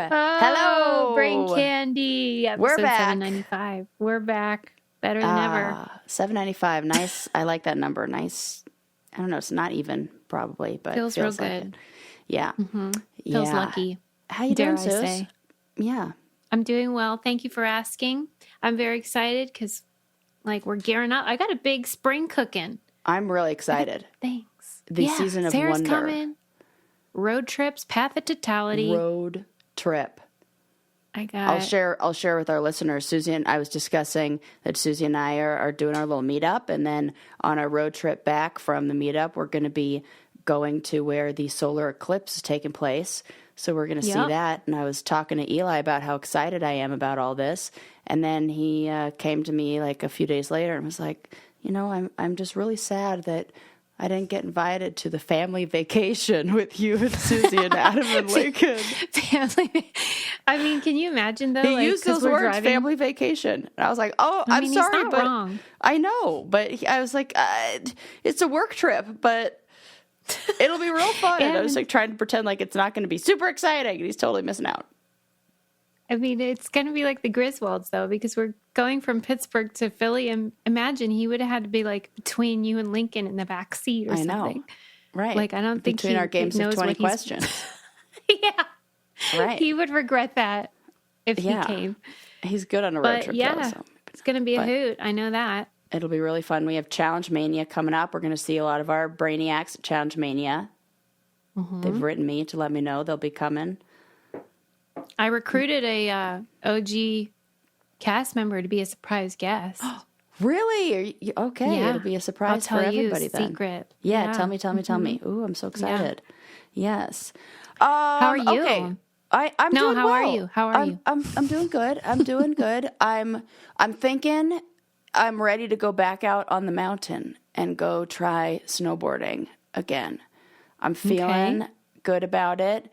Hello. Brain Candy. Episode We're back. 795. We're back. Better than ever. 795. Nice. I like that number. Nice. I don't know. It's not even, probably, but feels feels real like good. it. Yeah. Mm-hmm. Feels lucky. How you dare doing, I Sus? say. Yeah. I'm doing well. Thank you for asking. I'm very excited because, we're gearing up. I got a big spring cooking. I'm really excited. Thanks. The season of Sarah's wonder. coming. Road trips, path of totality. Road trip. I'll share with our listeners. Susie and I was discussing that Susie and I are doing our little meetup, and then on our road trip back from the meetup, we're going to be going to where the solar eclipse is taking place. So we're going to see that. And I was talking to Eli about how excited I am about all this, and then he came to me like a few days later and was like, I'm just really sad that I didn't get invited to the family vacation with you and Susie and Adam and Lincoln. Family. I mean, can you imagine though? He used those words, family vacation. And I was like, I'm sorry, he's not but wrong. I know. But I was like, it's a work trip, but it'll be real fun. And I was like trying to pretend like it's not going to be super exciting. And he's totally missing out. I mean, it's going to be like the Griswolds, though, because we're going from Pittsburgh to Philly. And imagine he would have had to be like between you and Lincoln in the back seat or something. I know. Right. Like, I don't think between our games of 20 questions. Yeah. Right. He would regret that if he came. He's good on a road trip, though. So. It's going to be a hoot. I know that. It'll be really fun. We have Challenge Mania coming up. We're going to see a lot of our brainiacs at Challenge Mania. Mm-hmm. They've written me to let me know they'll be coming. I recruited a OG cast member to be a surprise guest. Really? Okay. Yeah. It'll be a surprise for everybody then. Secret. Yeah. Tell me. Ooh, I'm so excited. Yeah. Yes. How are you? Okay. I'm doing well. How are you? I'm doing good. I'm doing good. I'm thinking I'm ready to go back out on the mountain and go try snowboarding again. I'm feeling good about it.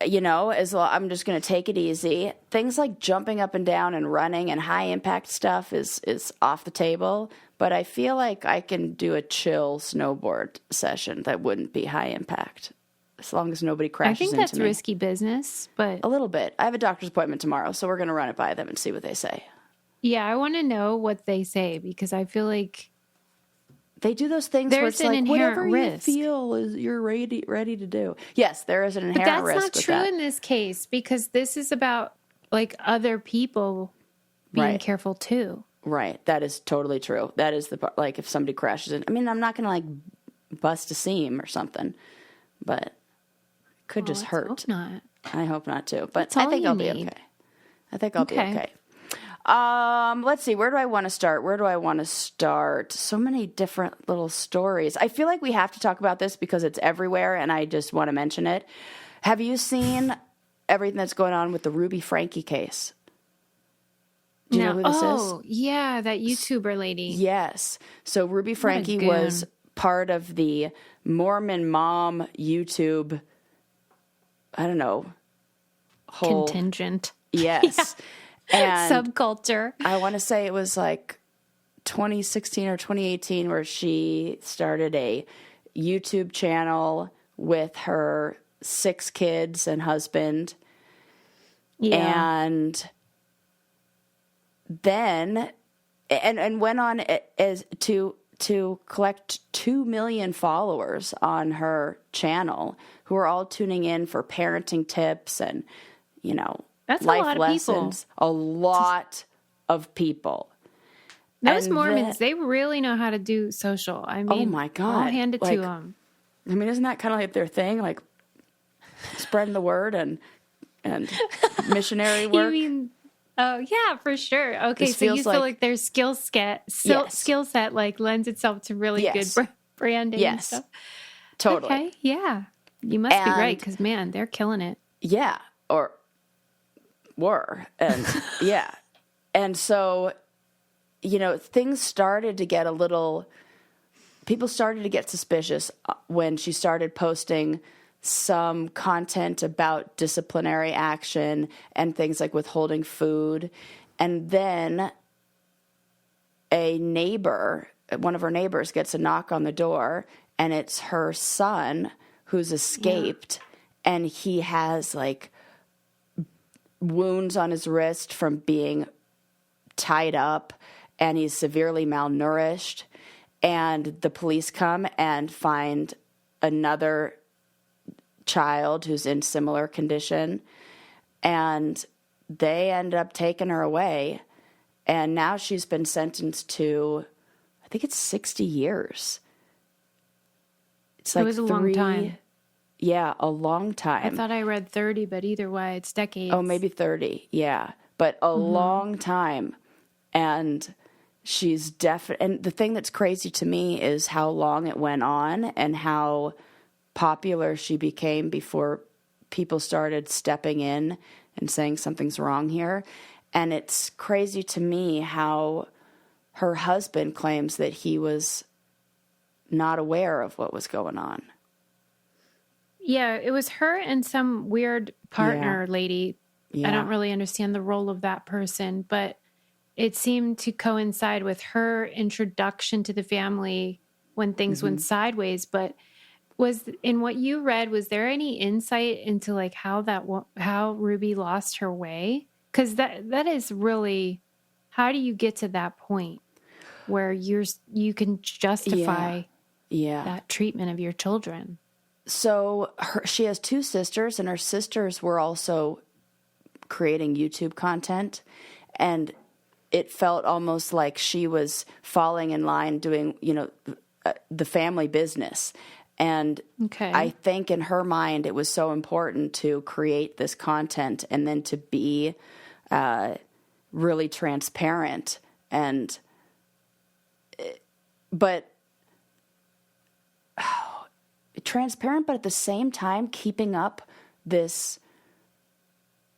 I'm just going to take it easy. Things like jumping up and down and running and high impact stuff is off the table, but I feel like I can do a chill snowboard session that wouldn't be high impact, as long as nobody crashes into me. I think that's risky business, but... A little bit. I have a doctor's appointment tomorrow, so we're going to run it by them and see what they say. Yeah, I want to know what they say, because I feel like... They do those things where it's like, whatever you feel is you're ready to do. Yes, there is an inherent risk with that. But that's not true in this case, because this is about, other people being careful, too. Right. That is totally true. That is the part, if somebody crashes in. I mean, I'm not going to, bust a seam or something, but it could just hurt. I hope not. I hope not, too. But I think I'll be okay. I think I'll be okay. Let's see. Where do I want to start? So many different little stories. I feel like we have to talk about this because it's everywhere, and I just want to mention it. Have you seen everything that's going on with the Ruby Franke case? Do you know who this is? Oh, yeah, that YouTuber lady. Yes. So Ruby Franke was part of the Mormon mom YouTube, I don't know, whole contingent. Yes. Yeah. And subculture. I want to say it was 2016 or 2018 where she started a YouTube channel with her 6 kids and husband. Yeah. And then and went on as to collect 2 million followers on her channel who are all tuning in for parenting tips and, that's life lessons. A lot of people. Those Mormons, they really know how to do social. I mean, oh my God. I'll hand it to them. I mean, isn't that kind of like their thing? Spreading the word and missionary work? You mean, oh, yeah, for sure. Okay, so you feel like their skill set lends itself to really good branding and stuff? Totally. Okay, yeah. You must be right, because, man, they're killing it. Yeah, or... were. And yeah. And so, things started to get people started to get suspicious when she started posting some content about disciplinary action and things like withholding food. And then one of her neighbors gets a knock on the door, and it's her son who's escaped, and he has wounds on his wrist from being tied up, and he's severely malnourished. And the police come and find another child who's in similar condition, and they end up taking her away. And now she's been sentenced to, I think it's 60 years. It's like it was a long time. Yeah, a long time. I thought I read 30, but either way, it's decades. Oh, maybe 30. Yeah, but a long time. And she's and the thing that's crazy to me is how long it went on and how popular she became before people started stepping in and saying something's wrong here. And it's crazy to me how her husband claims that he was not aware of what was going on. Yeah, it was her and some weird partner lady. Yeah. I don't really understand the role of that person, but it seemed to coincide with her introduction to the family when things went sideways. But was in what you read, was there any insight into like how Ruby lost her way? Because that is really, how do you get to that point where you can justify that treatment of your children? So she has two sisters, and her sisters were also creating YouTube content, and it felt almost like she was falling in line doing, the family business. And I think in her mind, it was so important to create this content and then to be really transparent transparent, but at the same time keeping up this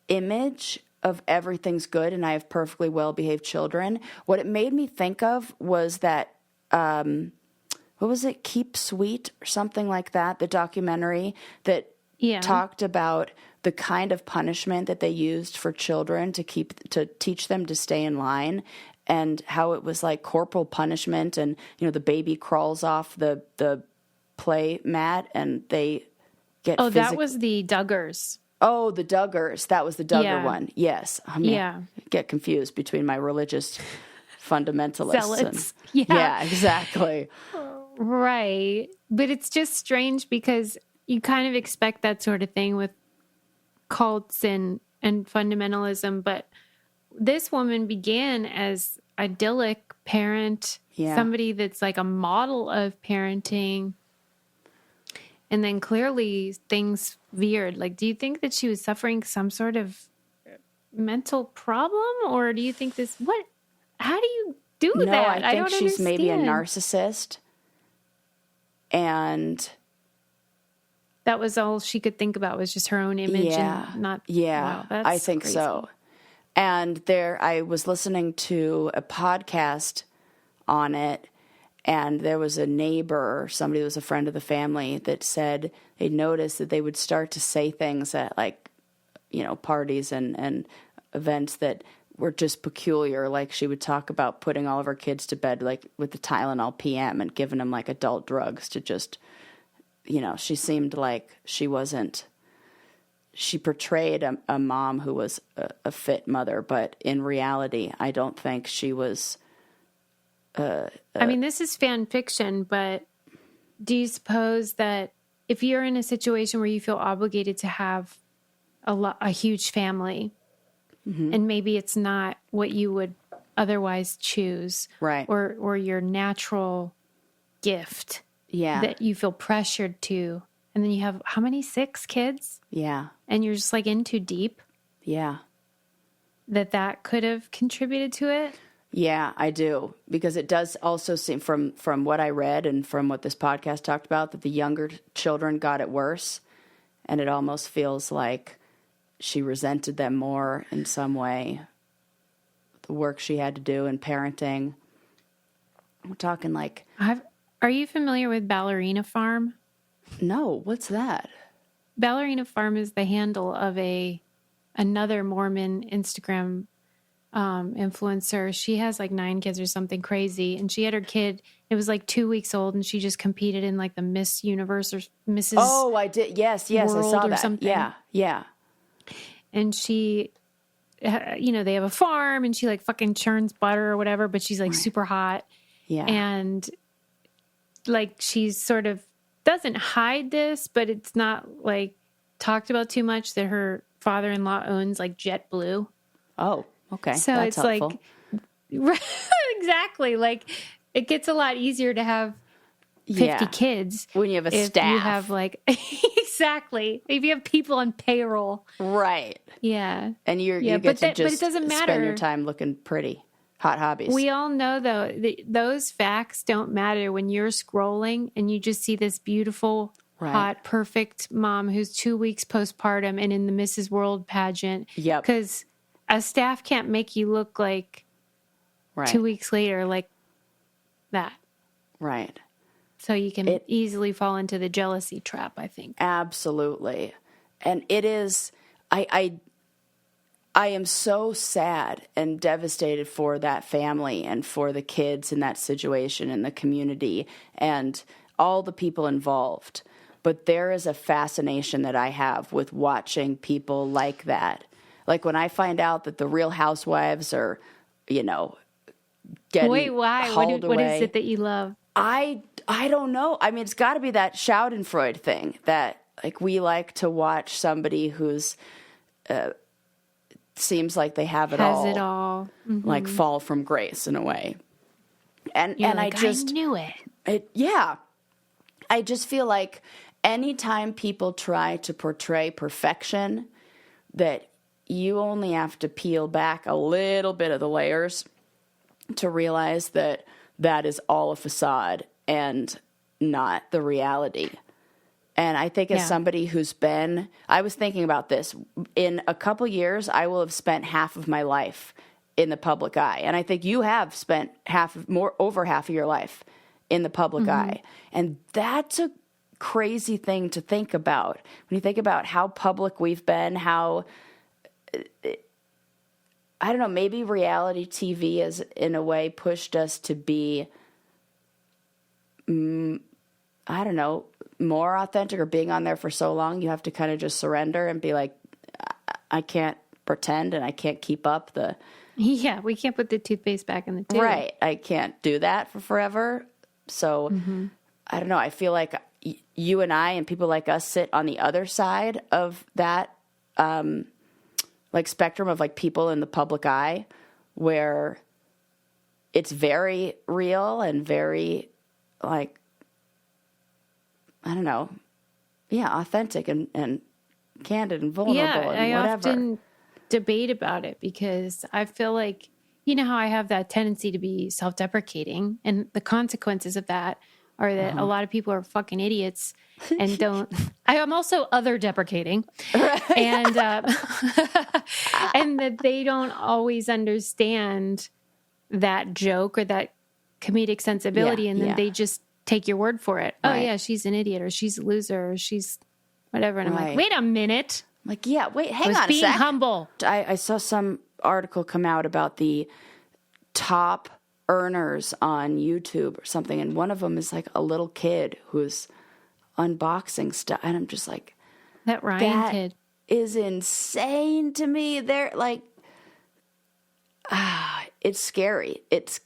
image of everything's good and I have perfectly well-behaved children. What it made me think of was that, what was it, Keep Sweet or something like that, the documentary that talked about the kind of punishment that they used for children to teach them to stay in line, and how it was like corporal punishment, and the baby crawls off the play mat and they get that was the Duggars. Oh, the Duggars. That was the Duggar one. Yes. I get confused between my religious fundamentalists. Zealots. Yeah, exactly. Right. But it's just strange because you kind of expect that sort of thing with cults and fundamentalism. But this woman began as idyllic parent, somebody that's like a model of parenting. And then clearly things veered. Like, do you think that she was suffering some sort of mental problem? Or do you think how do you do that? No, I think she's understand. Maybe a narcissist. And that was all she could think about, was just her own image and not. Yeah, wow, I think crazy. So. And I was listening to a podcast on it, and there was a neighbor or somebody who was a friend of the family that said they noticed that they would start to say things at parties and events that were just peculiar. Like she would talk about putting all of her kids to bed like with the Tylenol PM and giving them like adult drugs to just, she seemed like she portrayed a mom who was a fit mother, but in reality, I don't think she was. This is fan fiction, but do you suppose that if you're in a situation where you feel obligated to have a huge family, and maybe it's not what you would otherwise choose, right, or your natural gift, that you feel pressured to, and then you have how many 6 kids, and you're just like in too deep, that could have contributed to it. Yeah, I do, because it does also seem from what I read and from what this podcast talked about that the younger children got it worse, and it almost feels like she resented them more in some way. The work she had to do in parenting. We're talking like... Are you familiar with Ballerina Farm? No, what's that? Ballerina Farm is the handle of another Mormon Instagram influencer. She has like 9 kids or something crazy, and she had her kid, it was like 2 weeks old, and she just competed in like the Miss Universe or Mrs. Oh, I did. Yes, I saw that. Something. Yeah. And she they have a farm and she like fucking churns butter or whatever, but she's like super hot. Yeah. And like she's sort of doesn't hide this, but it's not like talked about too much that her father-in-law owns like JetBlue. Oh, okay. So that's it's helpful. Like, exactly. Like it gets a lot easier to have 50 kids when you have a if staff. You have like, exactly. If you have people on payroll. Right. Yeah. And you get to just but it doesn't matter. Spend your time looking pretty. Hot hobbies. We all know, though, those facts don't matter when you're scrolling and you just see this beautiful, hot, perfect mom who's 2 weeks postpartum and in the Mrs. World pageant. Yep. Because a staff can't make you look like 2 weeks later like that. Right. So you can easily fall into the jealousy trap, I think. Absolutely. And it is, I am so sad and devastated for that family and for the kids in that situation and the community and all the people involved. But there is a fascination that I have with watching people like that. Like when I find out that the Real Housewives are, getting Wait, why? What is it that you love? I don't know. I mean, it's got to be that Schadenfreude thing that like we like to watch somebody who's seems like they have it all. Has it all. Mm-hmm. Like fall from grace in a way. And like, I just knew it. I just feel like anytime people try to portray perfection, that you only have to peel back a little bit of the layers to realize that that is all a facade and not the reality. And I think as somebody who's I was thinking about this, in a couple years, I will have spent half of my life in the public eye. And I think you have spent over half of your life in the public eye. And that's a crazy thing to think about. When you think about how public we've been, how, I don't know, maybe reality TV has in a way pushed us to be, I don't know, more authentic, or being on there for so long, you have to kind of just surrender and be like, I can't pretend and I can't keep up the... Yeah, we can't put the toothpaste back in the tube. Right. I can't do that for forever. So, I don't know. I feel like you and I and people like us sit on the other side of that, like spectrum of like people in the public eye, where it's very real and very like, I don't know. Yeah, authentic and candid and vulnerable and whatever. I often debate about it because I feel like, you know how I have that tendency to be self-deprecating, and the consequences of that are that a lot of people are fucking idiots and don't. I am also other deprecating, and and that they don't always understand that joke or that comedic sensibility, and then they just take your word for it. Oh yeah, she's an idiot, or she's a loser, or she's whatever. And I'm like, wait a minute. Like, yeah, wait, hang on a being sec. humble. I saw some article come out about the top earners on YouTube or something, and one of them is like a little kid who's unboxing stuff, and I'm just like, that Ryan kid is insane to me. They're like, it's scary. It's.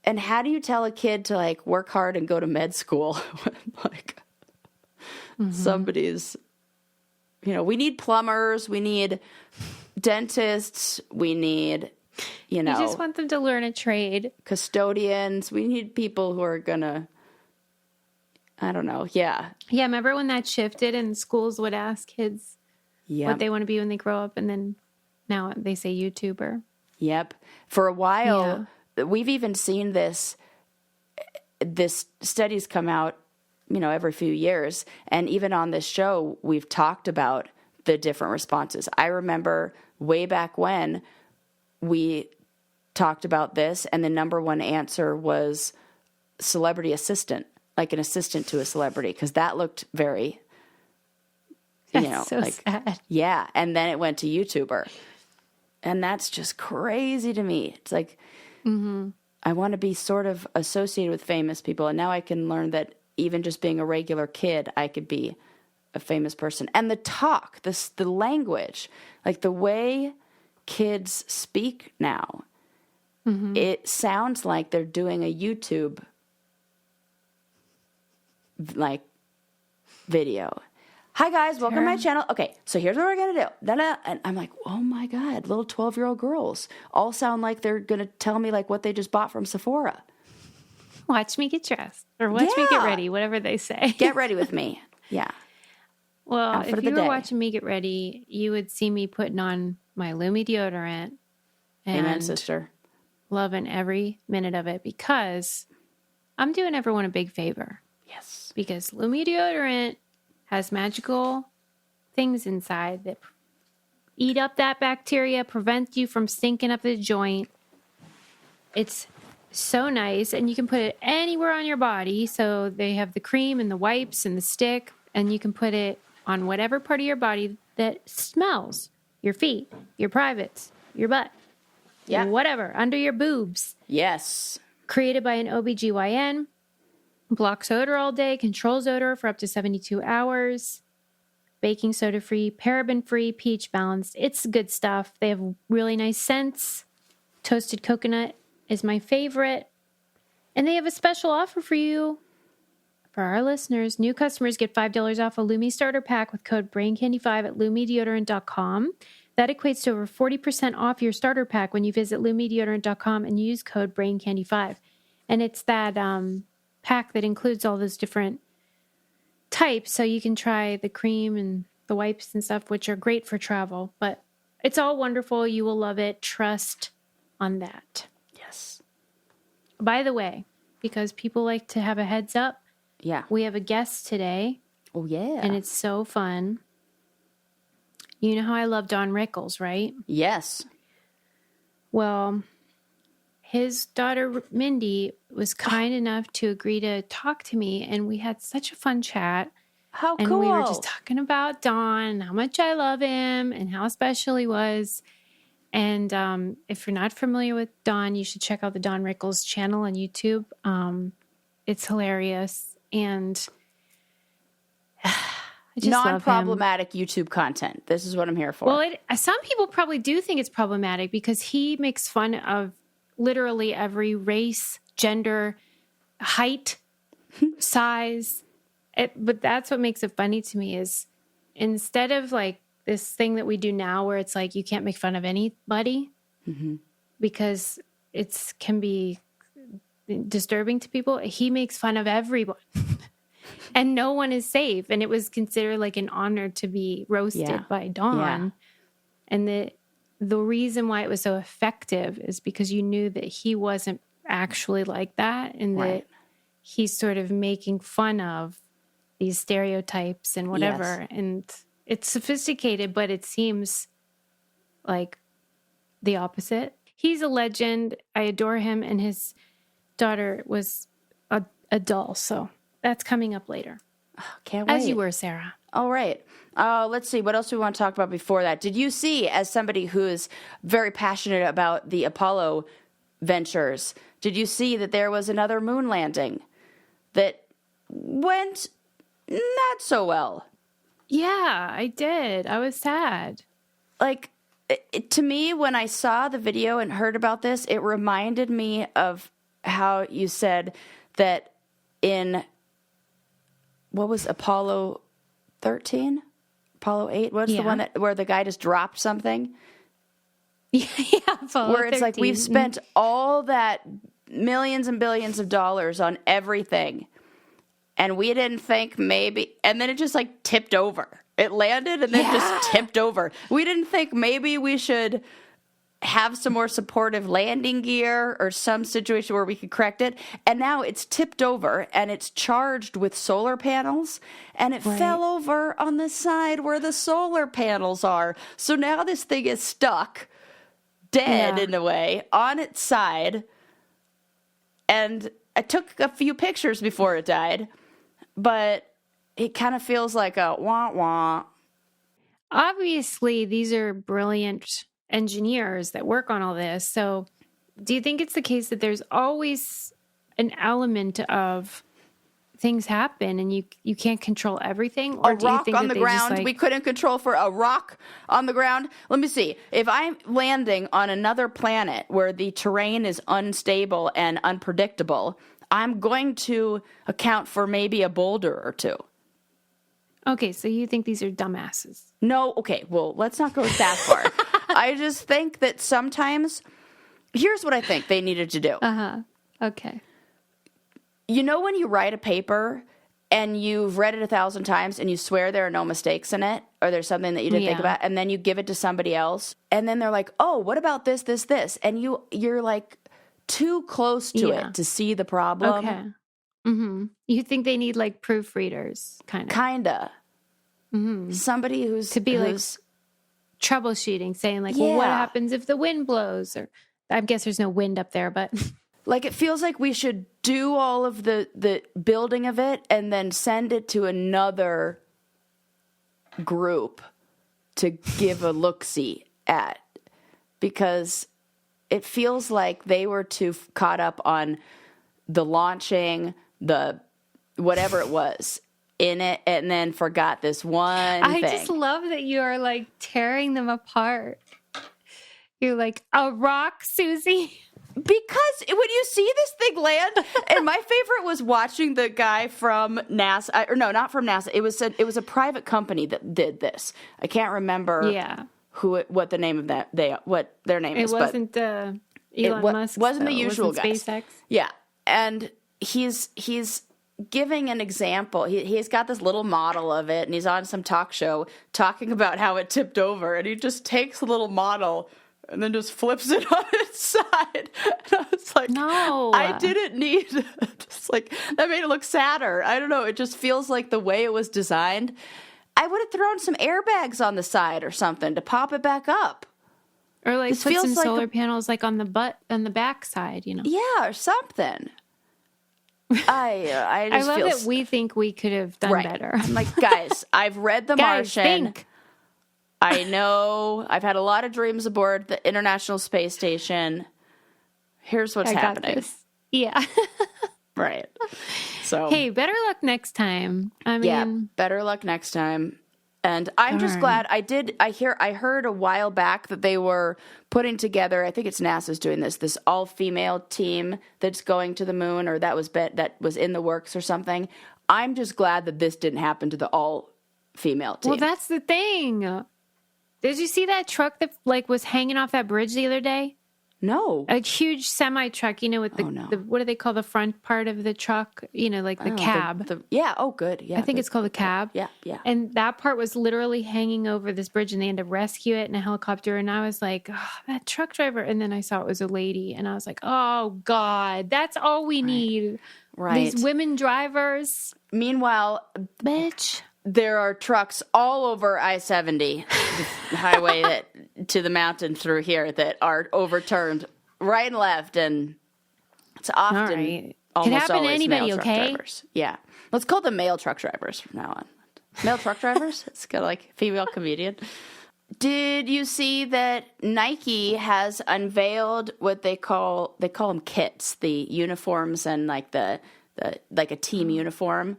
And how do you tell a kid to like work hard and go to med school when like somebody's, we need plumbers, we need dentists, we need, You just want them to learn a trade. Custodians. We need people who are gonna, I don't know. Yeah. Yeah. Remember when that shifted and schools would ask kids what they want to be when they grow up, and then now they say YouTuber. Yep. For a while, we've even seen this studies come out, every few years. And even on this show, we've talked about the different responses. I remember way back when we talked about this, and the number one answer was celebrity assistant, like an assistant to a celebrity, because that looked very, sad. Yeah. And then it went to YouTuber. And that's just crazy to me. It's like, I want to be sort of associated with famous people. And now I can learn that even just being a regular kid, I could be a famous person. And the talk, the language, like the way kids speak now, it sounds like they're doing a YouTube like video. Hi guys, welcome to my channel. Okay, so here's what we're gonna do. Da-da. And I'm like, oh my God, little 12-year-old girls all sound like they're gonna tell me like what they just bought from Sephora. Watch me get dressed, or watch me get ready, whatever they say. Get ready with me. Yeah. Well, if you were watching me get ready, you would see me putting on my Lumi deodorant. Amen, sister. Loving every minute of it because I'm doing everyone a big favor. Yes. Because Lumi deodorant has magical things inside that eat up that bacteria, prevent you from stinking up the joint. It's so nice, and you can put it anywhere on your body. So they have the cream and the wipes and the stick, and you can put it on whatever part of your body that smells. Your feet, your privates, your butt, whatever, under your boobs. Yes. Created by an OBGYN. Blocks odor all day, controls odor for up to 72 hours. Baking soda free, paraben free, pH balanced. It's good stuff. They have really nice scents. Toasted coconut is my favorite. And they have a special offer for you. For our listeners, new customers get $5 off a Lumi starter pack with code BrainCandy5 at LumiDeodorant.com. That equates to over 40% off your starter pack when you visit LumiDeodorant.com and use code BrainCandy5. And it's that pack that includes all those different types, so you can try the cream and the wipes and stuff, which are great for travel. But it's all wonderful. You will love it. Trust on that. Yes. By the way, because people like to have a heads up, we have a guest today. Oh, yeah. And it's so fun. You know how I love Don Rickles, right? Yes. Well, his daughter, Mindy, was kind enough to agree to talk to me, and we had such a fun chat. How cool. And we were just talking about Don and how much I love him and how special he was. And if you're not familiar with Don, you should check out the Don Rickles channel on YouTube. It's hilarious. And I just non-problematic YouTube content. This is what I'm here for. Well, some people probably do think it's problematic because he makes fun of literally every race, gender, height, size. But that's what makes it funny to me is instead of like this thing that we do now where it's like you can't make fun of anybody because it can be disturbing to people, he makes fun of everyone. And no one is safe. And it was considered like an honor to be roasted by Don. Yeah. And the reason why it was so effective is because you knew that he wasn't actually like that and that he's sort of making fun of these stereotypes and whatever. Yes. And it's sophisticated, but it seems like the opposite. He's a legend. I adore him. And his daughter was a doll. So that's coming up later. Oh, can't wait. As you were, Sarah. All right. Let's see. What else do we want to talk about before that? Did you see, as somebody who is very passionate about the Apollo ventures, did you see that there was another moon landing that went not so well? Yeah, I did. I was sad. Like, to me, when I saw the video and heard about this, it reminded me of how you said that in, what was Apollo 13? Apollo 8? What's the one where the guy just dropped something? Yeah, Apollo where it's 13. Like we've spent all that millions and billions of dollars on everything, and we didn't think maybe, and then it just like tipped over. It landed and then just tipped over. We didn't think maybe we should have some more supportive landing gear or some situation where we could correct it. And now it's tipped over and it's charged with solar panels and it fell over on the side where the solar panels are. So now this thing is stuck, dead in a way, on its side. And I took a few pictures before it died, but it kind of feels like a wah-wah. Obviously, these are brilliant engineers that work on all this. So do you think it's the case that there's always an element of things happen and you can't control everything? Or a do you rock think on that the they just, ground like... we couldn't control for a rock on the ground. Let me see. If I'm landing on another planet where the terrain is unstable and unpredictable, I'm going to account for maybe a boulder or two. Okay, so you think these are dumbasses? No, okay, well, let's not go that far. I just think that sometimes, here's what I think they needed to do. Okay. You know when you write a paper and you've read it 1,000 times and you swear there are no mistakes in it, or there's something that you didn't think about, and then you give it to somebody else, and then they're like, oh, what about this, this, this? And you're like too close to it to see the problem. Okay. Mm-hmm. You think they need like proofreaders, kind of? Kinda. Mm-hmm. Somebody who's like troubleshooting, saying like, well, what happens if the wind blows? Or I guess there's no wind up there, but like it feels like we should do all of the building of it and then send it to another group to give a look-see at, because it feels like they were too caught up on the launching, the whatever it was in it, and then forgot this one thing. I just love that you are like tearing them apart. You're like, a rock, Susie? Because when you see this thing land, and my favorite was watching the guy from NASA, or no, not from NASA. It was a private company that did this. I can't remember what the name of what their name is. It wasn't Elon Musk. Wasn't the usual guys. SpaceX. Yeah, and he's giving an example. He's got this little model of it, and he's on some talk show talking about how it tipped over, and he just takes a little model and then just flips it on its side. And I was like, no, I didn't need, just like, that made it look sadder. I don't know. It just feels like the way it was designed. I would have thrown some airbags on the side or something to pop it back up. Or like put some solar panels like on the back side, you know? Yeah, or something. I just love that we think we could have done better. I'm like, guys, I've read The Martian. Think. I know. I've had a lot of dreams aboard the International Space Station. Here's what's happening. Got this. Yeah. Right. So, hey, better luck next time. Better luck next time. And I'm just glad I heard a while back that they were putting together, I think it's NASA's doing this all-female team that's going to the moon, or that was in the works or something. I'm just glad that this didn't happen to the all-female team. Well, that's the thing. Did you see that truck that like was hanging off that bridge the other day? No. A huge semi truck, you know, with the what do they call the front part of the truck? You know, like the cab. Good. Yeah. I think it's called the cab. Yeah. And that part was literally hanging over this bridge, and they had to rescue it in a helicopter. And I was like, oh, that truck driver. And then I saw it was a lady, and I was like, oh God, that's all we need. Right. These women drivers. Meanwhile, bitch, there are trucks all over I-70, the highway to the mountain through here, that are overturned right and left, and it's often almost always male truck drivers. Yeah. Let's call them male truck drivers from now on. Male truck drivers? It's got like female comedian. Did you see that Nike has unveiled what they call them kits, the uniforms, and like the like a team uniform?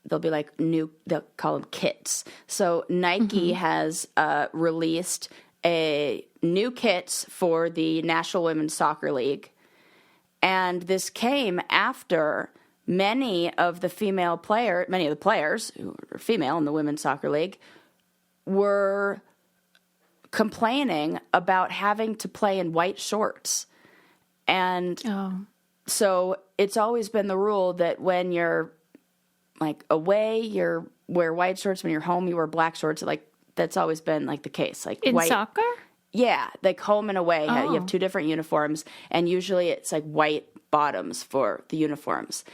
They'll be like they'll call them kits. So Nike has released a new kits for the National Women's Soccer League. And this came after many of the players who are female in the Women's Soccer League were complaining about having to play in white shorts. And so it's always been the rule that when you're like away, you wear white shorts. When you're home, you wear black shorts. Like that's always been like the case. Like in soccer? Yeah, like home and away. You have two different uniforms, and usually it's like white bottoms for the uniforms.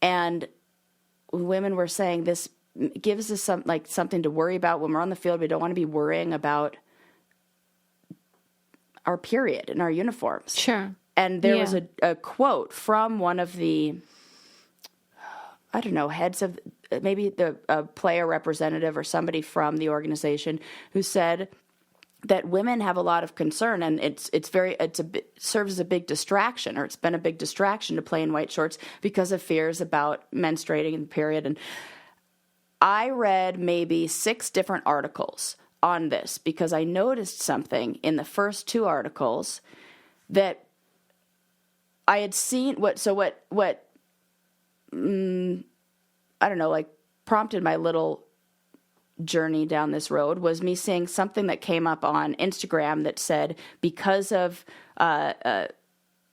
And women were saying this gives us something to worry about when we're on the field. We don't want to be worrying about our period in our uniforms. Sure. And there was a quote from one of the, I don't know, heads of maybe the player representative or somebody from the organization who said that women have a lot of concern, and serves as a big distraction, or it's been a big distraction to play in white shorts because of fears about menstruating in the period. And I read maybe 6 different articles on this because I noticed something in the first 2 articles that I had seen. I don't know, like prompted my little journey down this road was me seeing something that came up on Instagram that said because of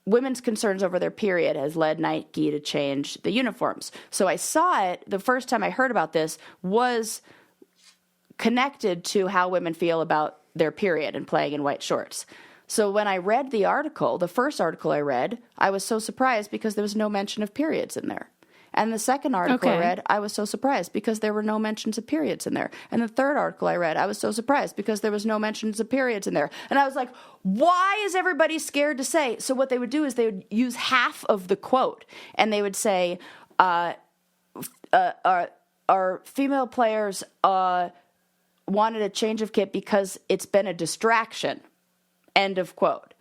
women's concerns over their period has led Nike to change the uniforms. So I saw it, the first time I heard about this was connected to how women feel about their period and playing in white shorts. So when I read the article, the first article I read, I was so surprised because there was no mention of periods in there. And the second article I read, I was so surprised because there were no mentions of periods in there. And the third article I read, I was so surprised because there was no mentions of periods in there. And I was like, why is everybody scared to say? So what they would do is they would use half of the quote, and they would say, our female players wanted a change of kit because it's been a distraction. End of quote.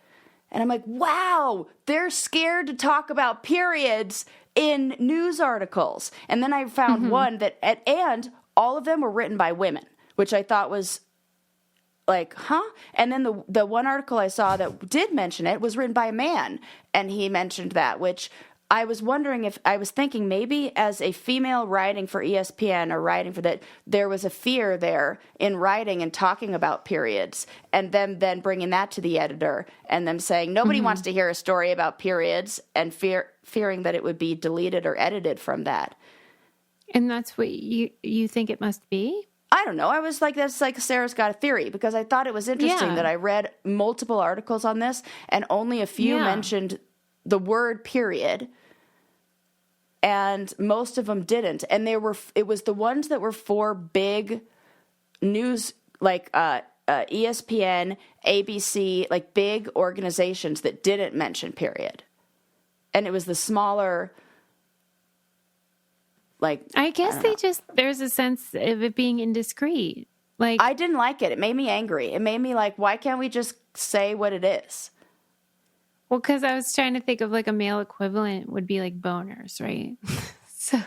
And I'm like, wow, they're scared to talk about periods in news articles. And then I found one that, and all of them were written by women, which I thought was like, huh? And then the one article I saw that did mention it was written by a man, and he mentioned that, which I was wondering if, I was thinking maybe as a female writing for ESPN or writing for that, there was a fear there in writing and talking about periods, and them then bringing that to the editor and them saying, nobody wants to hear a story about periods, and fearing that it would be deleted or edited from that. And that's what you think it must be? I don't know. I was like, that's like Sarah's got a theory, because I thought it was interesting that I read multiple articles on this and only a few mentioned the word period. And most of them didn't. And it was the ones that were for big news, like ESPN, ABC, like big organizations that didn't mention period. And it was the smaller, like, I guess there's a sense of it being indiscreet. Like, I didn't like it. It made me angry. It made me like, why can't we just say what it is? Well, because I was trying to think of like a male equivalent would be like boners, right? So,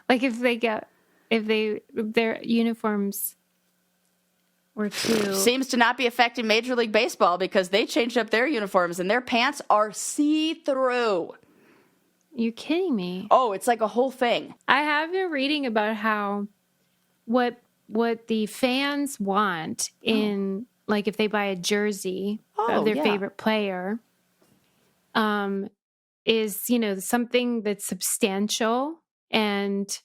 like if their uniforms were too... Seems to not be affecting Major League Baseball because they changed up their uniforms and their pants are see-through. You kidding me? Oh, it's like a whole thing. I have been reading about how what the fans want in, like if they buy a jersey of their favorite player... is, something that's substantial and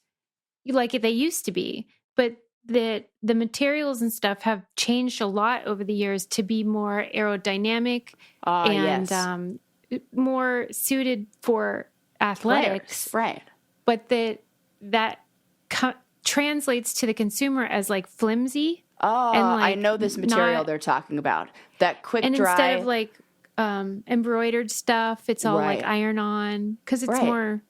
like they used to be, but that the materials and stuff have changed a lot over the years to be more aerodynamic and more suited for athletics. Right. But that translates to the consumer as like flimsy. Oh, and like I know this material they're talking about. That quick and dry. Instead of like embroidered stuff, it's all like iron on because it's more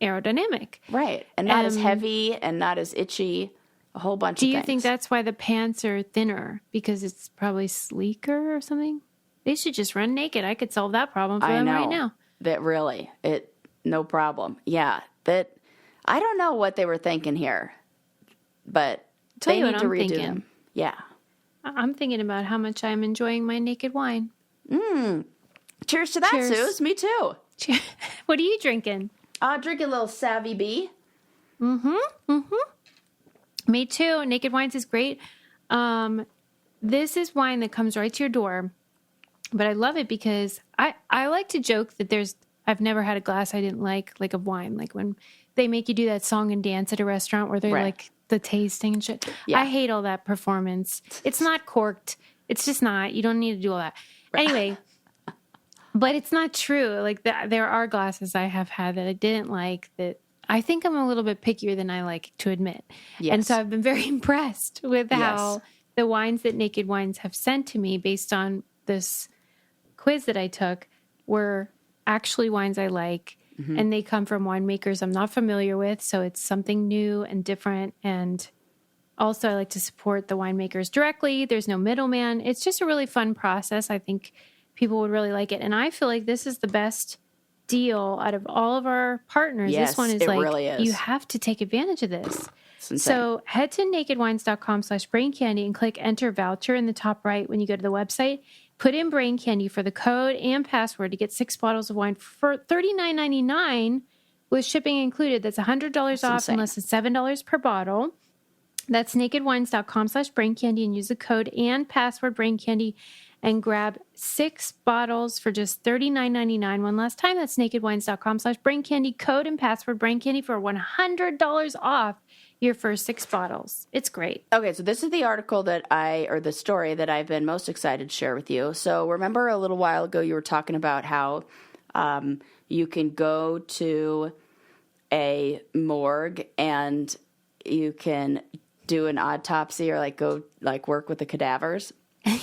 aerodynamic, right? And not as heavy and not as itchy. A whole bunch of things. Do you think that's why the pants are thinner, because it's probably sleeker or something? They should just run naked. I could solve that problem for them right now. That really, no problem. Yeah, that I don't know what they were thinking here, but they need to redo them. Yeah, I'm thinking about how much I'm enjoying my naked wine. Cheers to that, Suze. Me too. Cheers. What are you drinking? Drinking a little Savvy Bee. Me too. Naked Wines is great. This is wine that comes right to your door, but I love it because I like to joke that I've never had a glass I didn't like of wine. Like when they make you do that song and dance at a restaurant where they're like the tasting and shit. Yeah. I hate all that performance. It's not corked. It's just not. You don't need to do all that. Anyway, but it's not true. Like there are glasses I have had that I didn't like that I think I'm a little bit pickier than I like to admit. Yes. And so I've been very impressed with how the wines that Naked Wines have sent to me based on this quiz that I took were actually wines I like. Mm-hmm. And they come from winemakers I'm not familiar with. So it's something new and different. And also I like to support the winemakers directly. There's no middleman. It's just a really fun process. I think people would really like it. And I feel like this is the best deal out of all of our partners. Yes, this one is it like, really is. You have to take advantage of this. So head to nakedwines.com/brain candy and click enter voucher in the top right when you go to the website. Put in brain candy for the code and password to get 6 bottles of wine for $39.99 with shipping included. That's $100 off and less than $7 per bottle. That's nakedwines.com/brain candy and use the code and password brain candy and grab 6 bottles for just $39.99. One last time, that's nakedwines.com/brain candy, code and password brain candy for $100 off your first 6 bottles. It's great. Okay, so this is the article or the story that I've been most excited to share with you. So remember a little while ago you were talking about how you can go to a morgue and you can do an autopsy or go work with the cadavers.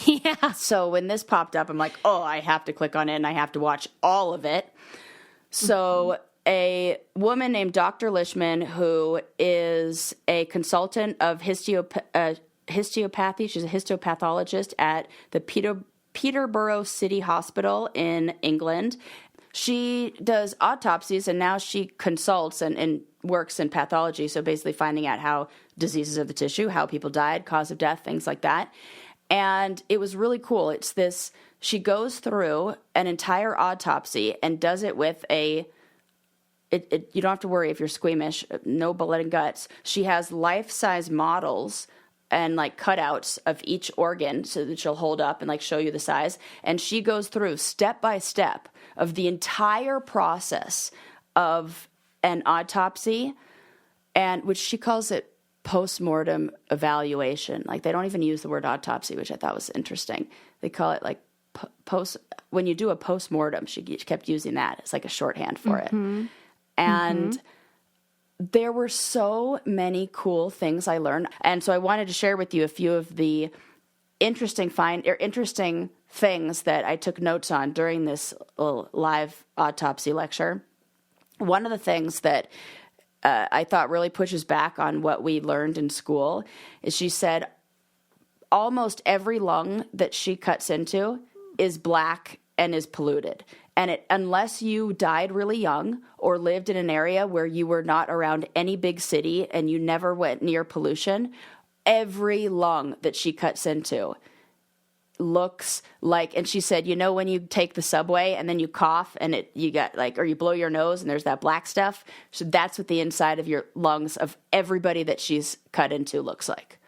Yeah. So when this popped up, I'm like, oh, I have to click on it and I have to watch all of it. So a woman named Dr. Lishman, who is a consultant of histopathology, she's a histopathologist at the Peterborough City Hospital in England. She does autopsies and now she consults and works in pathology. So basically finding out how diseases of the tissue, how people died, cause of death, things like that. And it was really cool. It's this, she goes through an entire autopsy and does it with you don't have to worry if you're squeamish, no blood and guts. She has life-size models and cutouts of each organ so that she'll hold up and show you the size. And she goes through step by step of the entire process of an autopsy, and which she calls it post-mortem evaluation. They don't even use the word autopsy, which I thought was interesting. They call it when you do a post-mortem, she kept using that. It's a shorthand for it. And there were so many cool things I learned. And so I wanted to share with you a few of the interesting things that I took notes on during this little live autopsy lecture. One of the things that I thought really pushes back on what we learned in school is she said almost every lung that she cuts into is black and is polluted. And unless you died really young or lived in an area where you were not around any big city and you never went near pollution, every lung that she cuts into looks like, and she said, when you take the subway and then you cough and you got or you blow your nose and there's that black stuff. So that's what the inside of your lungs of everybody that she's cut into looks like.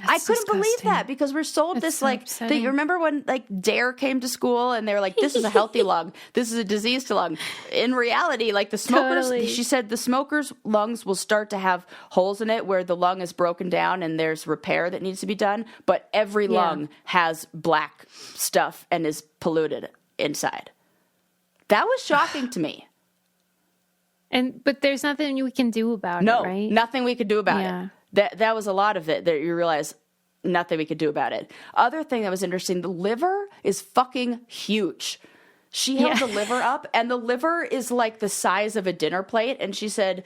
I couldn't believe that because we're sold this thing. You remember when DARE came to school and they were like, this is a healthy lung, this is a diseased lung. In reality, the smokers, she said the smokers' lungs will start to have holes in it where the lung is broken down and there's repair that needs to be done. But every lung has black stuff and is polluted inside. That was shocking to me. But there's nothing we can do about it, right? No, nothing we could do about it. That was a lot of it that you realize nothing we could do about it. Other thing that was interesting, the liver is fucking huge. She held the liver up and the liver is the size of a dinner plate. And she said,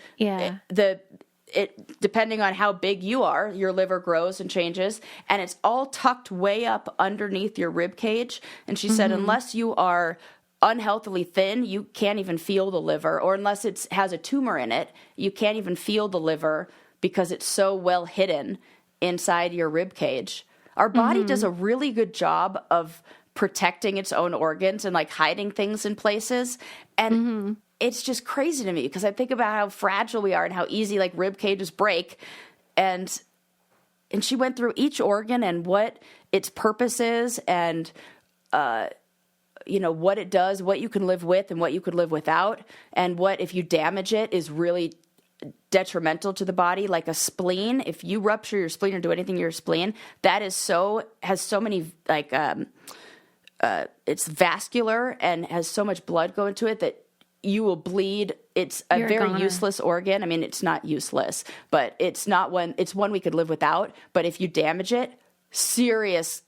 depending on how big you are, your liver grows and changes, and it's all tucked way up underneath your rib cage. And she said, unless you are unhealthily thin, you can't even feel the liver, or unless it has a tumor in it, you can't even feel the liver because it's so well hidden inside your rib cage. Our body does a really good job of protecting its own organs and hiding things in places. And it's just crazy to me because I think about how fragile we are and how easy rib cages break. And she went through each organ and what its purpose is and, what it does, what you can live with and what you could live without. And what, if you damage it, is really detrimental to the body, like a spleen. If you rupture your spleen or do anything to your spleen, that has so many it's vascular and has so much blood go into it that you will bleed. It's a very useless organ. I mean, it's not useless, but it's one we could live without. But if you damage it, serious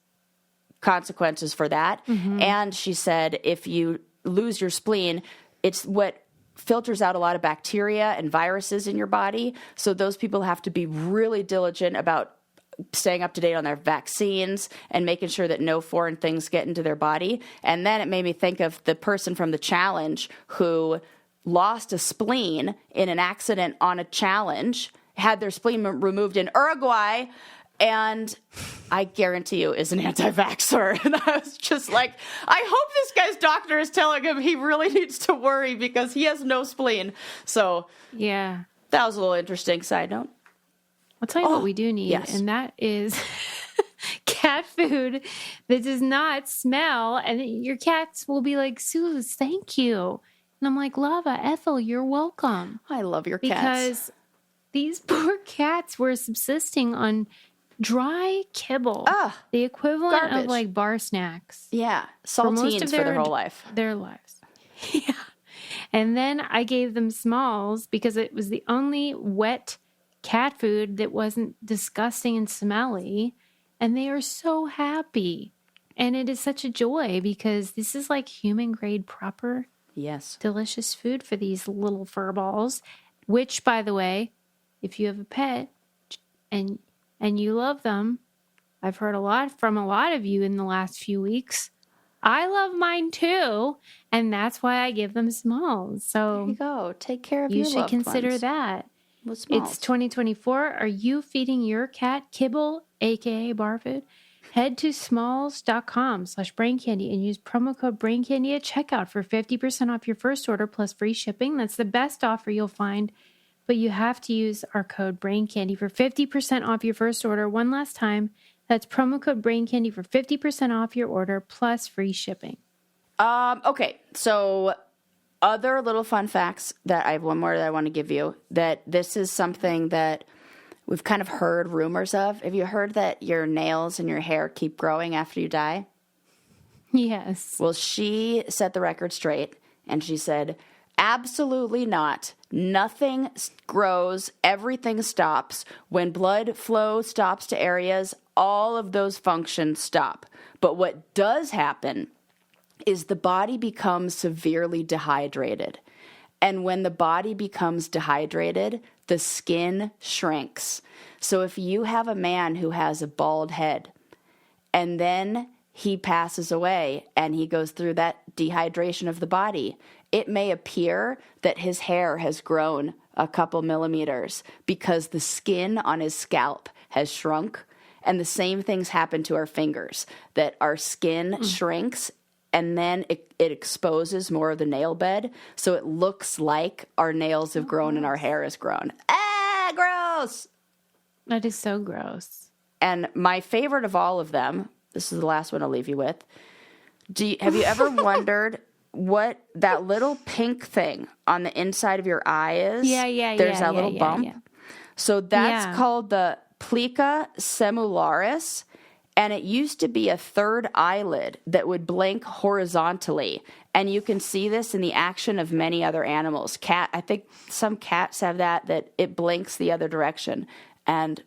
consequences for that. And she said, if you lose your spleen, it's what filters out a lot of bacteria and viruses in your body. So those people have to be really diligent about staying up to date on their vaccines and making sure that no foreign things get into their body. And then it made me think of the person from the challenge who lost a spleen in an accident on a challenge, had their spleen removed in Uruguay, and I guarantee you is an anti-vaxxer. And I was just like, I hope this guy's doctor is telling him he really needs to worry because he has no spleen. So yeah, that was a little interesting side note. I'll tell you what we do need, yes. and that is cat food that does not smell. And your cats will be like, Suze, thank you. And I'm like, Lava, Ethel, you're welcome. I love your cats. Because these poor cats were subsisting on dry kibble, the equivalent garbage. Of like bar snacks. Yeah, saltines for their whole life. Their lives. Yeah. And then I gave them Smalls because it was the only wet cat food that wasn't disgusting and smelly. And they are so happy. And it is such a joy because this is like human grade proper. Yes. Delicious food for these little fur balls, which, by the way, if you have a pet and you love them, I've heard from a lot of you in the last few weeks. I love mine too, and that's why I give them Smalls. So there you go. Take care of your loved ones. You should consider that. With Smalls. It's 2024. Are you feeding your cat kibble, aka bar food? Head to smalls.com/braincandy and use promo code braincandy at checkout for 50% off your first order plus free shipping. That's the best offer you'll find, but you have to use our code braincandy for 50% off your first order. One last time, that's promo code braincandy for 50% off your order plus free shipping. Okay, so other little fun facts that I have one more that I want to give you, that this is something that we've kind of heard rumors of. Have you heard that your nails and your hair keep growing after you die? Yes. Well, she set the record straight, and she said, absolutely not. Nothing grows. Everything stops. When blood flow stops to areas, all of those functions stop. But what does happen is the body becomes severely dehydrated. And when the body becomes dehydrated, the skin shrinks. So if you have a man who has a bald head and then he passes away and he goes through that dehydration of the body, it may appear that his hair has grown a couple millimeters because the skin on his scalp has shrunk. And the same things happen to our fingers, that our skin shrinks and then it exposes more of the nail bed. So it looks like our nails have grown and our hair has grown. Gross! That is so gross. And my favorite of all of them, this is the last one I'll leave you with. Have you ever wondered what that little pink thing on the inside of your eye is? Yeah. There's that little bump. Yeah. So that's called the plica semularis. And it used to be a third eyelid that would blink horizontally. And you can see this in the action of many other animals. I think some cats have that it blinks the other direction. And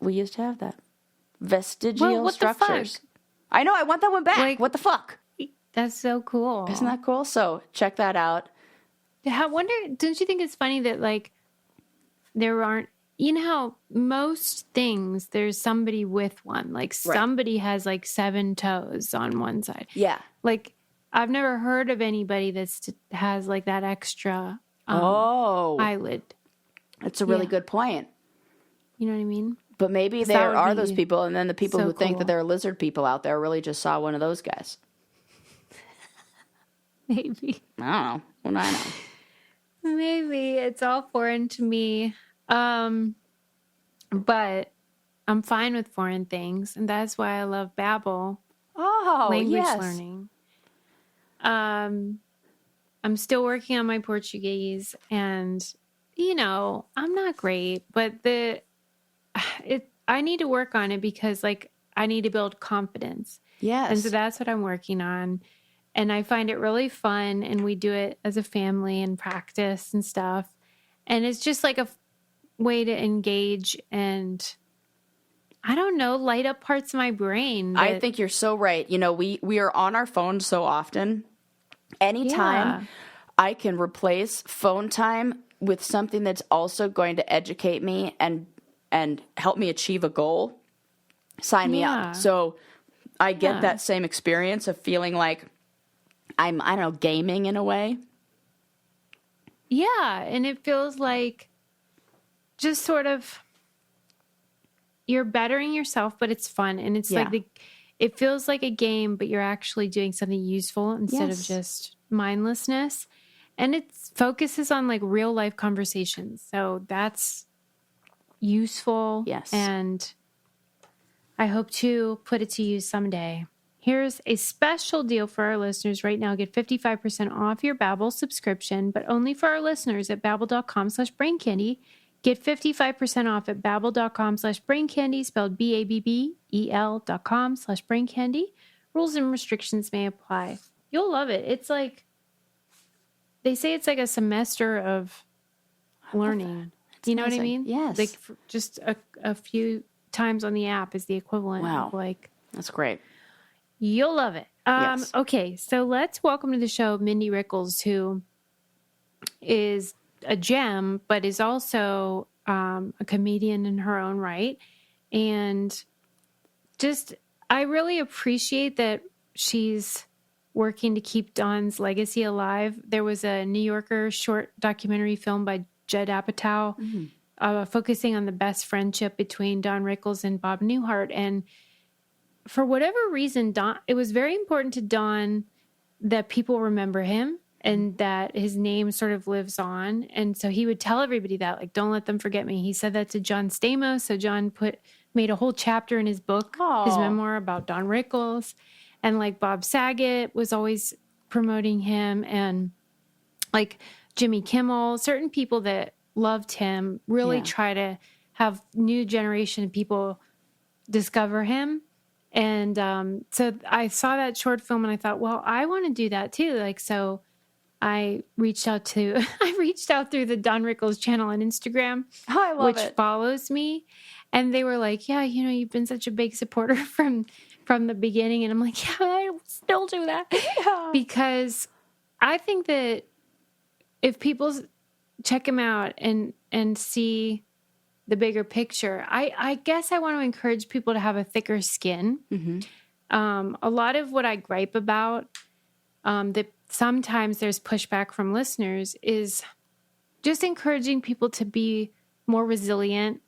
we used to have that. Vestigial structures. I know, I want that one back. Like, what the fuck? That's so cool. Isn't that cool? So check that out. Don't you think it's funny that, like, there aren't, you know how most things, there's somebody with one. Like, somebody has, like, 7 toes on one side. Yeah. Like, I've never heard of anybody that has, like, that extra eyelid. That's a really good point. You know what I mean? But maybe there are those people, and then the people who think that there are lizard people out there really just saw one of those guys. Maybe. I don't know. What do I know? Maybe. It's all foreign to me. But I'm fine with foreign things, and that's why I love Babbel. Language learning. I'm still working on my Portuguese, and you know, I'm not great, but I need to work on it because, like, I need to build confidence. Yes. And so that's what I'm working on. And I find it really fun, and we do it as a family and practice and stuff. And it's just like a way to engage and, I don't know, light up parts of my brain. I think you're so right. You know, we are on our phones so often. Anytime I can replace phone time with something that's also going to educate me and help me achieve a goal, sign me up. So I get that same experience of feeling like I'm, I don't know, gaming in a way. Yeah. And it feels like just sort of you're bettering yourself, but it's fun. And it's like it feels like a game, but you're actually doing something useful instead of just mindlessness. And it focuses on like real life conversations. So that's useful. Yes. And I hope to put it to use someday. Here's a special deal for our listeners right now. Get 55% off your Babbel subscription, but only for our listeners at babbel.com/braincandy. Get 55% off at babbel.com/braincandy, spelled BABBEL.com/braincandy. Rules and restrictions may apply. You'll love it. It's like, they say it's like a semester of learning. You know what I mean? Yes. Like just a few times on the app is the equivalent of like. That's great. You'll love it. Yes. Okay, so let's welcome to the show Mindy Rickles, who is a gem, but is also a comedian in her own right. And just, I really appreciate that she's working to keep Don's legacy alive. There was a New Yorker short documentary film by Judd Apatow focusing on the best friendship between Don Rickles and Bob Newhart. And for whatever reason, Don, it was very important to Don that people remember him and that his name sort of lives on. And so he would tell everybody that, like, don't let them forget me. He said that to John Stamos. So John made a whole chapter in his book, his memoir about Don Rickles. And like Bob Saget was always promoting him, and like Jimmy Kimmel, certain people that loved him really try to have new generation of people discover him. And so I saw that short film and I thought, well, I want to do that too. Like, so I reached out through the Don Rickles channel on Instagram, which follows me. And they were like, yeah, you know, you've been such a big supporter from the beginning. And I'm like, yeah, I still do that. Because I think that if people check him out and see the bigger picture, I guess I want to encourage people to have a thicker skin. A lot of what I gripe about, that sometimes there's pushback from listeners, is just encouraging people to be more resilient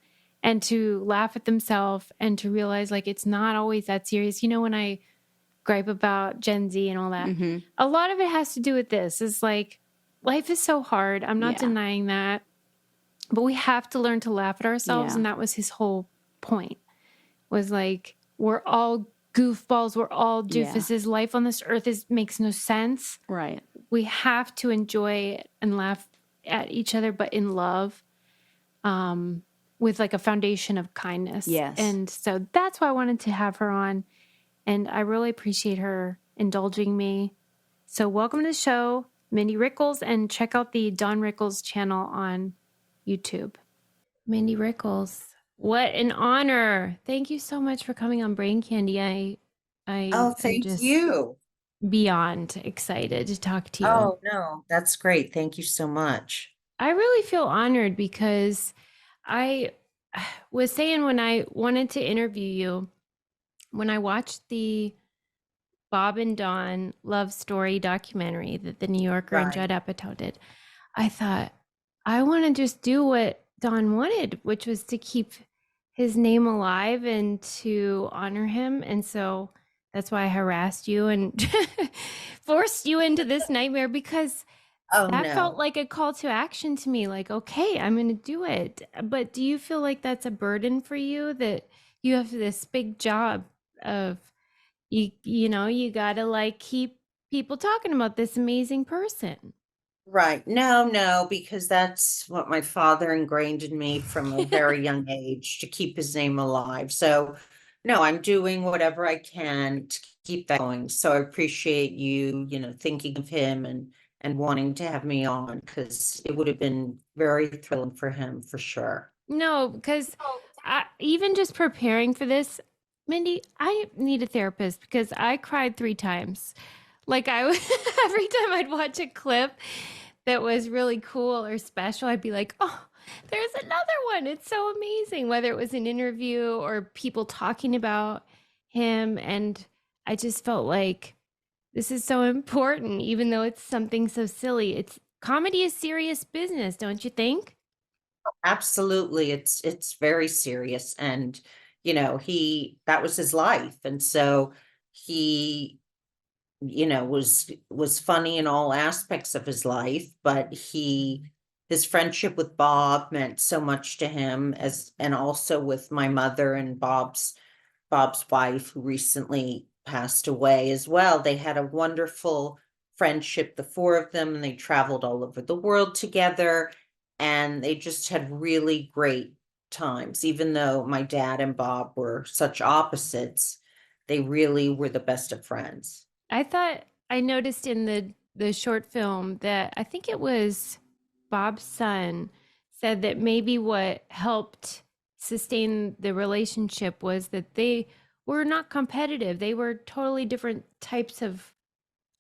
and to laugh at themselves and to realize like it's not always that serious. You know, when I gripe about Gen Z and all that, a lot of it has to do with this. It's like, life is so hard. I'm not denying that. But we have to learn to laugh at ourselves. Yeah. And that was his whole point, was like, we're all goofballs. We're all doofuses. Yeah. Life on this earth makes no sense. Right. We have to enjoy it and laugh at each other, but in love, with like a foundation of kindness. Yes. And so that's why I wanted to have her on. And I really appreciate her indulging me. So welcome to the show, Mindy Rickles, and check out the Don Rickles channel on YouTube. Mindy Rickles, what an honor. Thank you so much for coming on Brain Candy. Thank you. Beyond excited to talk to you. Oh, no, that's great. Thank you so much. I really feel honored because I was saying when I wanted to interview you, when I watched the Bob and Don love story documentary that the New Yorker and Judd Apatow did, I thought, I want to just do what Don wanted, which was to keep his name alive and to honor him. And so that's why I harassed you and forced you into this nightmare, because that felt like a call to action to me. Like, okay, I'm going to do it. But do you feel like that's a burden for you, that you have this big job of, you know, you got to like keep people talking about this amazing person? Right. No, because that's what my father ingrained in me from a very young age, to keep his name alive. So no, I'm doing whatever I can to keep that going. So I appreciate you, thinking of him and wanting to have me on, because it would have been very thrilling for him for sure. No, because even just preparing for this, Mindy, I need a therapist because I cried 3 times Like every time I'd watch a clip that was really cool or special, I'd be like, oh, there's another one. It's so amazing, whether it was an interview or people talking about him. And I just felt like this is so important, even though it's something so silly. It's comedy is serious business, don't you think? Absolutely. It's very serious. And, that was his life. And so he, was funny in all aspects of his life, but his friendship with Bob meant so much to him, and also with my mother and Bob's wife, who recently passed away as well. They had a wonderful friendship, the four of them, and they traveled all over the world together, and they just had really great times. Even though my dad and Bob were such opposites, they really were the best of friends. I thought I noticed in the short film that I think it was Bob's son said that maybe what helped sustain the relationship was that they were not competitive. They were totally different types of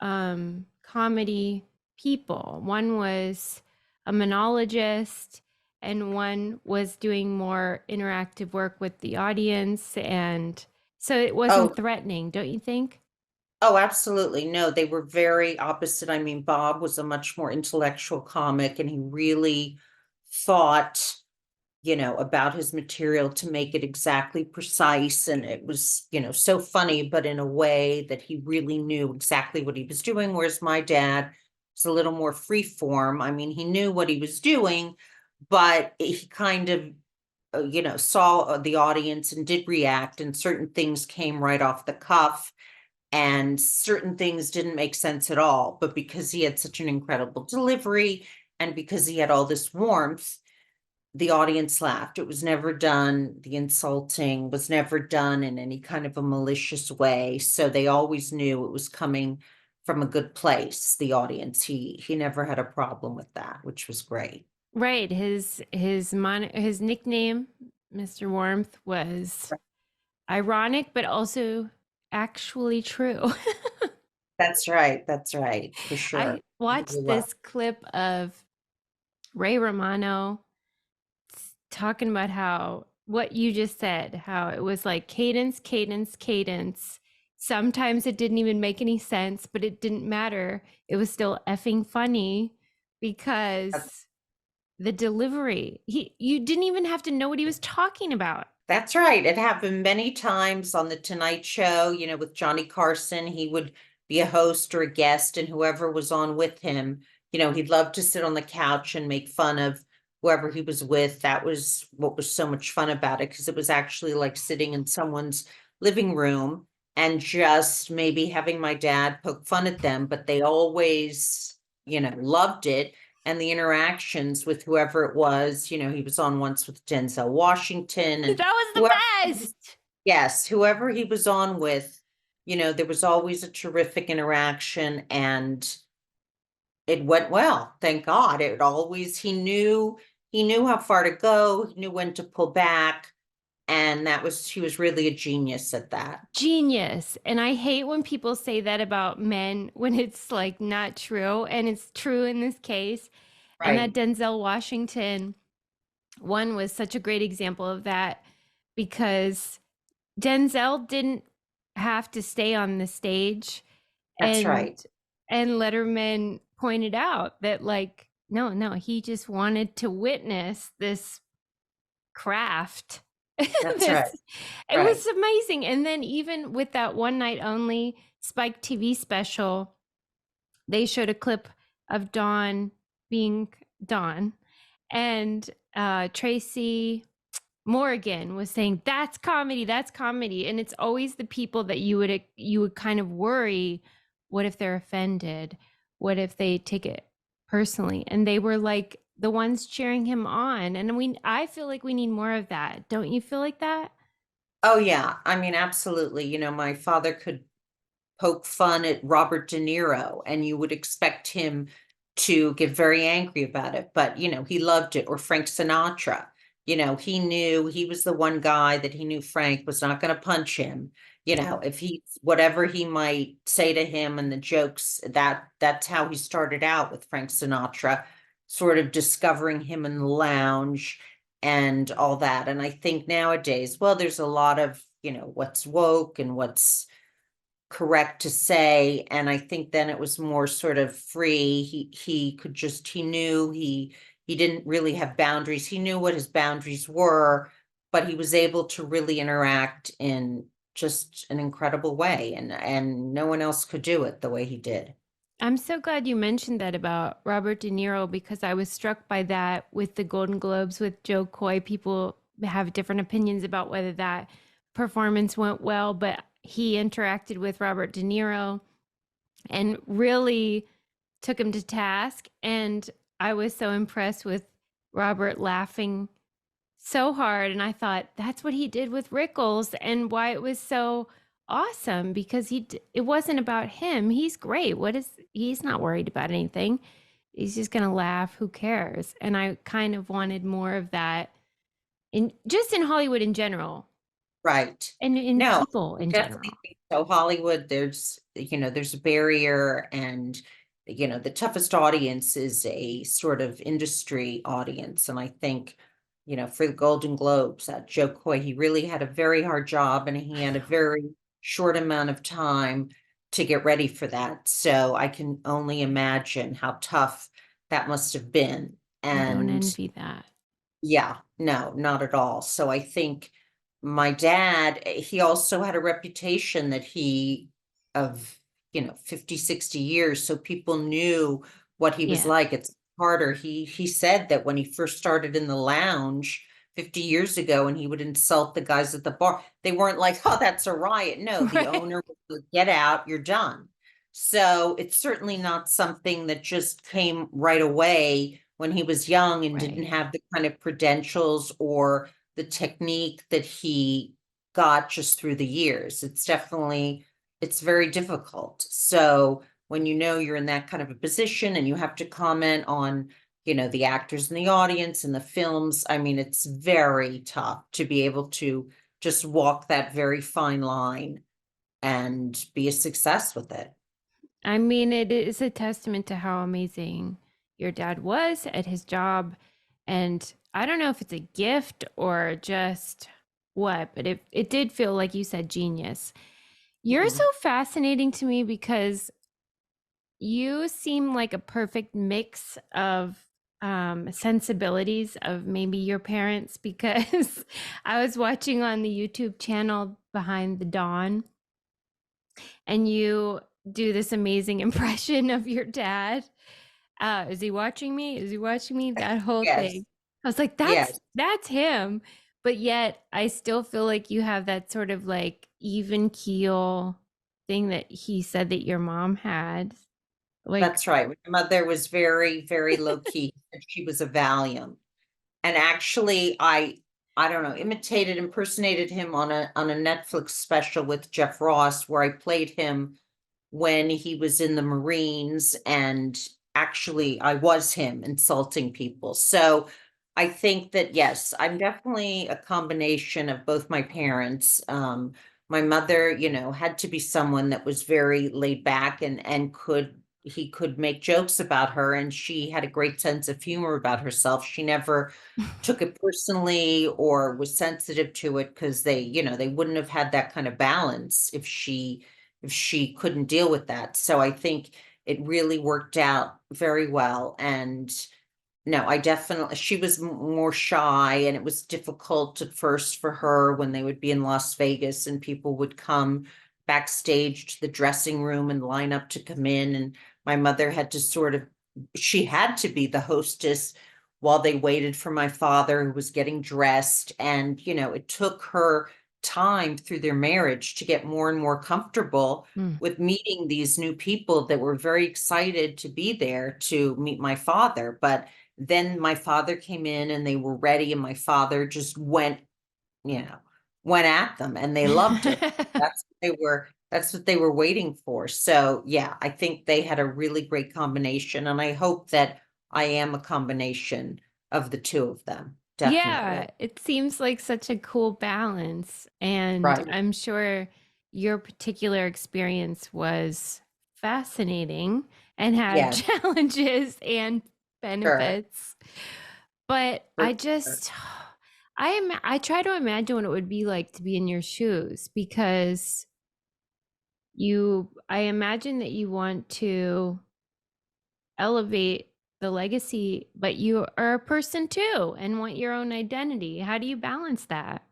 comedy people. One was a monologist, and one was doing more interactive work with the audience. And so it wasn't threatening, don't you think? Oh, absolutely. No, they were very opposite. I mean, Bob was a much more intellectual comic, and he really thought, about his material to make it exactly precise. And it was, so funny, but in a way that he really knew exactly what he was doing. Whereas my dad was a little more free form. I mean, he knew what he was doing, but he kind of, saw the audience and did react, and certain things came right off the cuff. And certain things didn't make sense at all. But because he had such an incredible delivery, and because he had all this warmth, the audience laughed. It was never done, the insulting was never done in any kind of a malicious way. So they always knew it was coming from a good place, the audience. He never had a problem with that, which was great. Right. His nickname, Mr. Warmth, was ironic, but also actually true. That's right. That's right. For sure. I watched this clip of Ray Romano talking about how what you just said, how it was like cadence, cadence, cadence. Sometimes it didn't even make any sense, but it didn't matter. It was still effing funny because the delivery, you didn't even have to know what he was talking about. That's right. It happened many times on the Tonight Show, with Johnny Carson. He would be a host or a guest, and whoever was on with him, he'd love to sit on the couch and make fun of whoever he was with. That was what was so much fun about it, because it was actually like sitting in someone's living room and just maybe having my dad poke fun at them, but they always, loved it. And the interactions with whoever it was, he was on once with Denzel Washington. And that was the best. Yes, whoever he was on with, there was always a terrific interaction, and it went well. Thank God. He knew how far to go, he knew when to pull back. And he was really a genius at that. Genius. And I hate when people say that about men when it's like not true. And it's true in this case. Right. And that Denzel Washington one was such a great example of that, because Denzel didn't have to stay on the stage. That's right. And Letterman pointed out that, like, no, he just wanted to witness this craft. That's right. It was amazing. And then even with that One Night Only Spike TV special, they showed a clip of Don being Don, and Tracy Morgan was saying, that's comedy, that's comedy. And it's always the people that you would kind of worry, what if they're offended? What if they take it personally? And they were like the ones cheering him on. And I feel like we need more of that. Don't you feel like that? Oh yeah. I mean, absolutely. My father could poke fun at Robert De Niro, and you would expect him to get very angry about it, but he loved it. Or Frank Sinatra. he knew he was the one guy that he knew Frank was not going to punch him. If whatever he might say to him and the jokes, that's how he started out with Frank Sinatra, sort of discovering him in the lounge and all that. And I think nowadays, well, there's a lot of, what's woke and what's correct to say. And I think then it was more sort of free. He knew he didn't really have boundaries. He knew what his boundaries were, but he was able to really interact in just an incredible way. And no one else could do it the way he did. I'm so glad you mentioned that about Robert De Niro, because I was struck by that with the Golden Globes with Joe Coy. People have different opinions about whether that performance went well, but he interacted with Robert De Niro and really took him to task. And I was so impressed with Robert laughing so hard. And I thought that's what he did with Rickles, and why it was so awesome, because it wasn't about him. He's great. He's not worried about anything. He's just going to laugh. Who cares? And I kind of wanted more of that in Hollywood in general. Right. And in No, people in general. So Hollywood, there's a barrier, and the toughest audience is a sort of industry audience. And I think, for the Golden Globes, that Joe Coy, he really had a very hard job, and he had a very short amount of time to get ready for that. So I can only imagine how tough that must have been. And I don't envy that. Yeah, no, not at all. So I think my dad, he also had a reputation that of 50, 60 years. So people knew what he was like. It's harder. He said that when he first started in the lounge 50 years ago, and he would insult the guys at the bar, they weren't like, oh, that's a riot. No, the owner would get out, you're done. So it's certainly not something that just came right away when he was young and didn't have the kind of credentials or the technique that he got just through the years. It's very difficult. So when you're in that kind of a position and you have to comment on, the actors in the audience and the films, I mean, it's very tough to be able to just walk that very fine line and be a success with it. I mean, it is a testament to how amazing your dad was at his job. And I don't know if it's a gift or just what, but it did feel, like you said, genius. You're so fascinating to me because you seem like a perfect mix of sensibilities of maybe your parents, because I was watching on the YouTube channel Behind the Dawn, and you do this amazing impression of your dad. Is he watching me? Is he watching me? That whole thing. I was like, that's him. But yet I still feel like you have that sort of like even keel thing that he said that your mom had. Like, that's right. My mother was very, very low key. She was a Valium. And actually I don't know, impersonated him on a Netflix special with Jeff Ross, where I played him when he was in the Marines, and actually I was him insulting people. So I think that, yes, I'm definitely a combination of both my parents. My mother, had to be someone that was very laid back and he could make jokes about her, and she had a great sense of humor about herself. She never took it personally or was sensitive to it, because they wouldn't have had that kind of balance if she couldn't deal with that. So I think it really worked out very well. And no, she was more shy, and it was difficult at first for her when they would be in Las Vegas and people would come backstage to the dressing room and line up to come in. And my mother she had to be the hostess while they waited for my father, who was getting dressed. And, it took her time through their marriage to get more and more comfortable with meeting these new people that were very excited to be there to meet my father. But then my father came in and they were ready, and my father just went at them, and they loved it. That's what they were waiting for. So yeah, I think they had a really great combination, and I hope that I am a combination of the two of them. definitely. Yeah, it seems like such a cool balance. And Right. I'm sure your particular experience was fascinating and had Yeah, challenges and sure. benefits. But For sure. I try to imagine what it would be like to be in your shoes because I imagine that you want to elevate the legacy, but you are a person too and want your own identity. How do you balance that?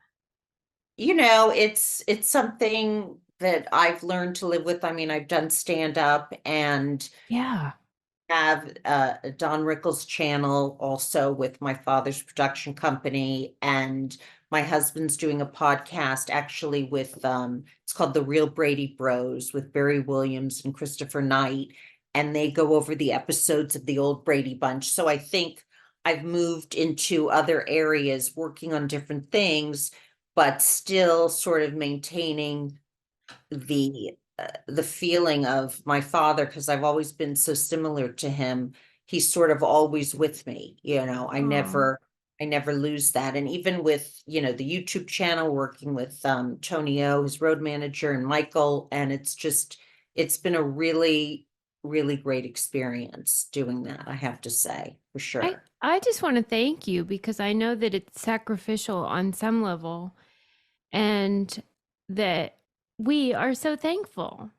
It's something that I've learned to live with. I mean, I've done stand up and Yeah. have a Don Rickles channel also with my father's production company, and my husband's doing a podcast actually with it's called The Real Brady Bros with Barry Williams and Christopher Knight, and they go over the episodes of the old Brady Bunch. So I think I've moved into other areas working on different things, but still sort of maintaining the feeling of my father, because I've always been so similar to him. He's sort of always with me, I Oh, never lose that. And even with, the YouTube channel, working with Tony O, his road manager, and Michael, and it's been a really, really great experience doing that, I have to say, for I sure. I just want to thank you because I know that it's sacrificial on some level and that we are so thankful.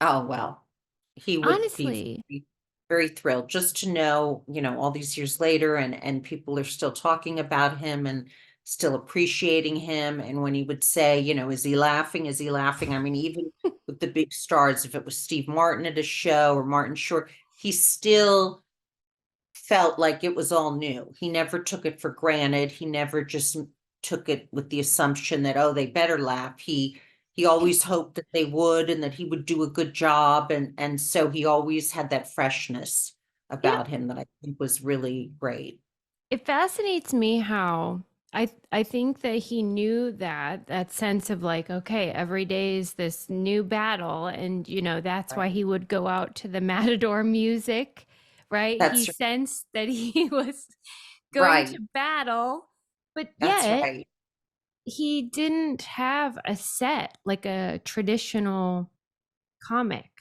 Oh, well, he would be Honestly. very, very thrilled just to know, all these years later, and people are still talking about him and still appreciating him. And when he would say, is he laughing? Is he laughing? I mean, even with the big stars, if it was Steve Martin at a show or Martin Short, he still felt like it was all new. He never took it for granted. He never just took it with the assumption that, oh, they better laugh. He always hoped that they would and that he would do a good job. And so he always had that freshness Yeah, about him that I think was really great. it fascinates me how I think that he knew that sense of like, okay, every day is this new battle, and that's why Right. he would go out to the Matador music, right? He That's sensed that he was going right. to battle, but That's yet right. he didn't have a set like a traditional comic.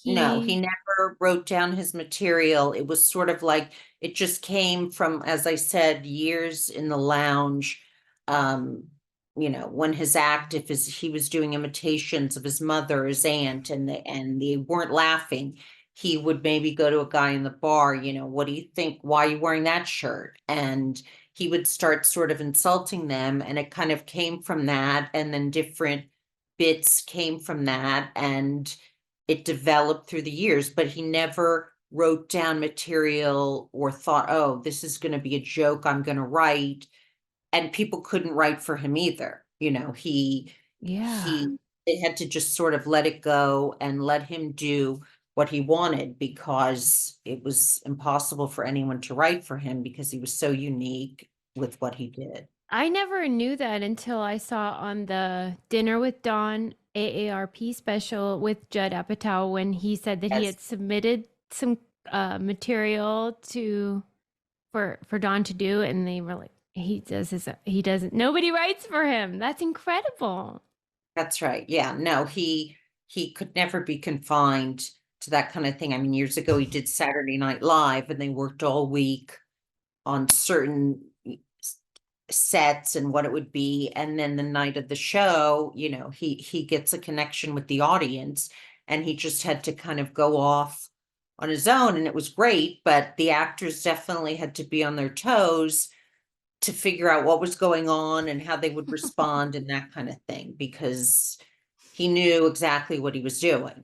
No, he He never wrote down his material. It was sort of like it just came from, as I said, years in the lounge. Um, when his act, if he was doing imitations of his mother, his aunt, and they weren't laughing, he would maybe go to a guy in the bar, what do you think? Why are you wearing that shirt? And he would start sort of insulting them, and it kind of came from that, and then different bits came from that, and it developed through the years, but he never wrote down material or thought, oh, this is going to be a joke I'm going to write. And people couldn't write for him either. yeah. They had to just sort of let it go and let him do what he wanted, because it was impossible for anyone to write for him because he was so unique with what he did. I never knew that until I saw on the Dinner with Dawn AARP special with Judd Apatow when he said that he Yes, had submitted some material to for Dawn to do, and they were like, he doesn't nobody writes for him. That's incredible. that's right. Yeah, no, he could never be confined to that kind of thing. I mean, years ago he did Saturday Night Live and they worked all week on certain sets and what it would be, and then the night of the show, he gets a connection with the audience, and he just had to kind of go off on his own, and it was great, but the actors definitely had to be on their toes to figure out what was going on and how they would respond and that kind of thing, because he knew exactly what he was doing.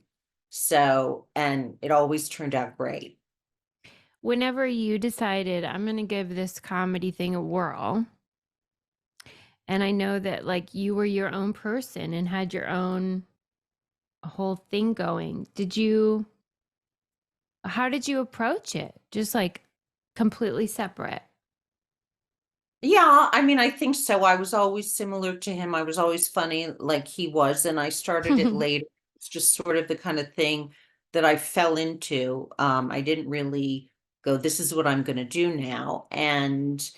So, and it always turned out great. Whenever you decided I'm going to give this comedy thing a whirl, and I know that like you were your own person and had your own whole thing going, how did you approach it? Just like completely separate. Yeah, I mean, I think so. I was always similar to him. I was always funny like he was, and I started it later. It's just sort of the kind of thing that I fell into. I didn't really go, this is what I'm going to do now. And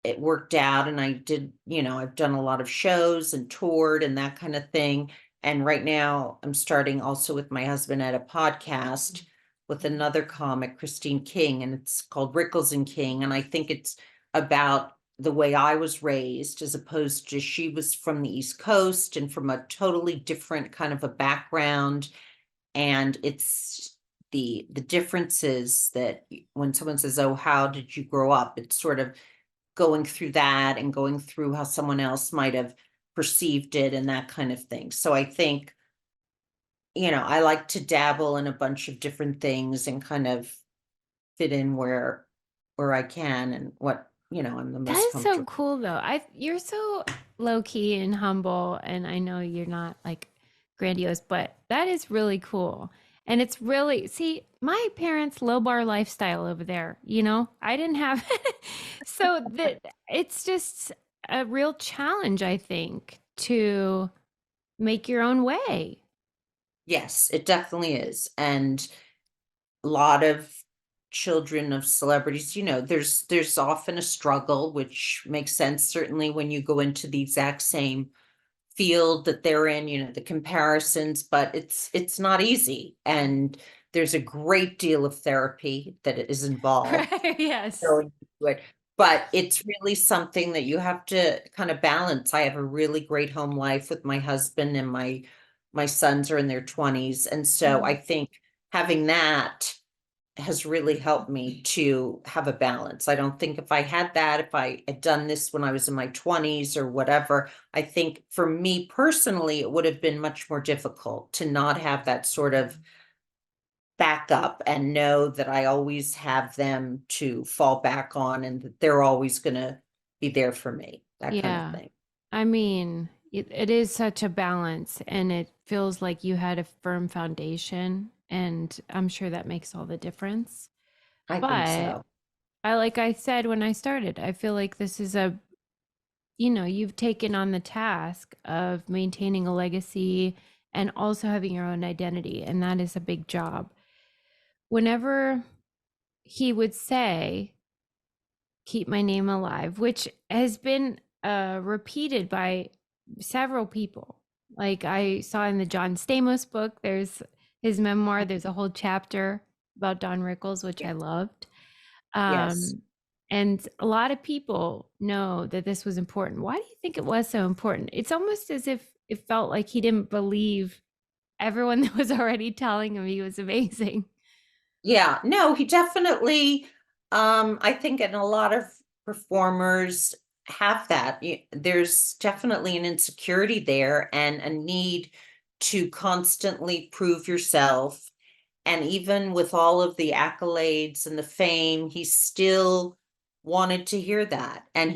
it worked out, and I did, I've done a lot of shows and toured and that kind of thing. And right now I'm starting also with my husband at a podcast with another comic, Christine King, and it's called Rickles and King. And I think it's about the way I was raised, as opposed to, she was from the East Coast and from a totally different kind of a background. And it's the differences that when someone says, oh, how did you grow up? It's sort of going through that and going through how someone else might have perceived it and that kind of thing. So I think, I like to dabble in a bunch of different things and kind of fit in where I can, and what, I'm the most That is so comfortable. cool though. You're so low key and humble, and I know you're not like grandiose, but that is really cool. And it's really, see, my parents' low bar lifestyle over there, I didn't have so that it's just a real challenge, I think, to make your own way. Yes, it definitely is. And a lot of children of celebrities, there's often a struggle, which makes sense, certainly when you go into the exact same field that they're in, the comparisons, but it's not easy. And there's a great deal of therapy that is involved. Right, yes. Going into it. But it's really something that you have to kind of balance. I have a really great home life with my husband, and my sons are in their 20s. And so I think having that has really helped me to have a balance. I don't think if I had that, if I had done this when I was in my 20s or whatever, I think for me personally, it would have been much more difficult to not have that sort of backup and know that I always have them to fall back on, and that they're always going to be there for me, that kind of thing. I mean, it is such a balance, and it feels like you had a firm foundation, and I'm sure that makes all the difference. I think so. Like I said when I started, I feel like this is you've taken on the task of maintaining a legacy and also having your own identity, and that is a big job. Whenever he would say, keep my name alive, which has been repeated by several people. Like I saw in the John Stamos book, there's his memoir, there's a whole chapter about Don Rickles, which I loved. Yes. And a lot of people know that this was important. Why do you think it was so important? It's almost as if it felt like he didn't believe everyone that was already telling him he was amazing. Yeah, no, he definitely, I think, and a lot of performers have that. There's definitely an insecurity there and a need to constantly prove yourself. And even with all of the accolades and the fame, he still wanted to hear that. And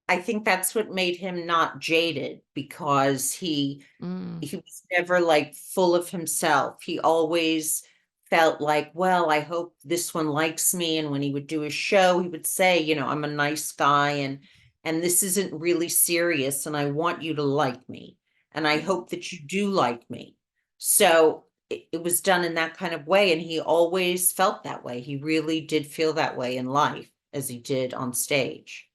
I think that's what made him not jaded, because he was never like full of himself. He always felt like, well, I hope this one likes me. And when he would do a show, he would say, I'm a nice guy, and this isn't really serious, and I want you to like me, and I hope that you do like me. So it was done in that kind of way, and he always felt that way. He really did feel that way in life as he did on stage.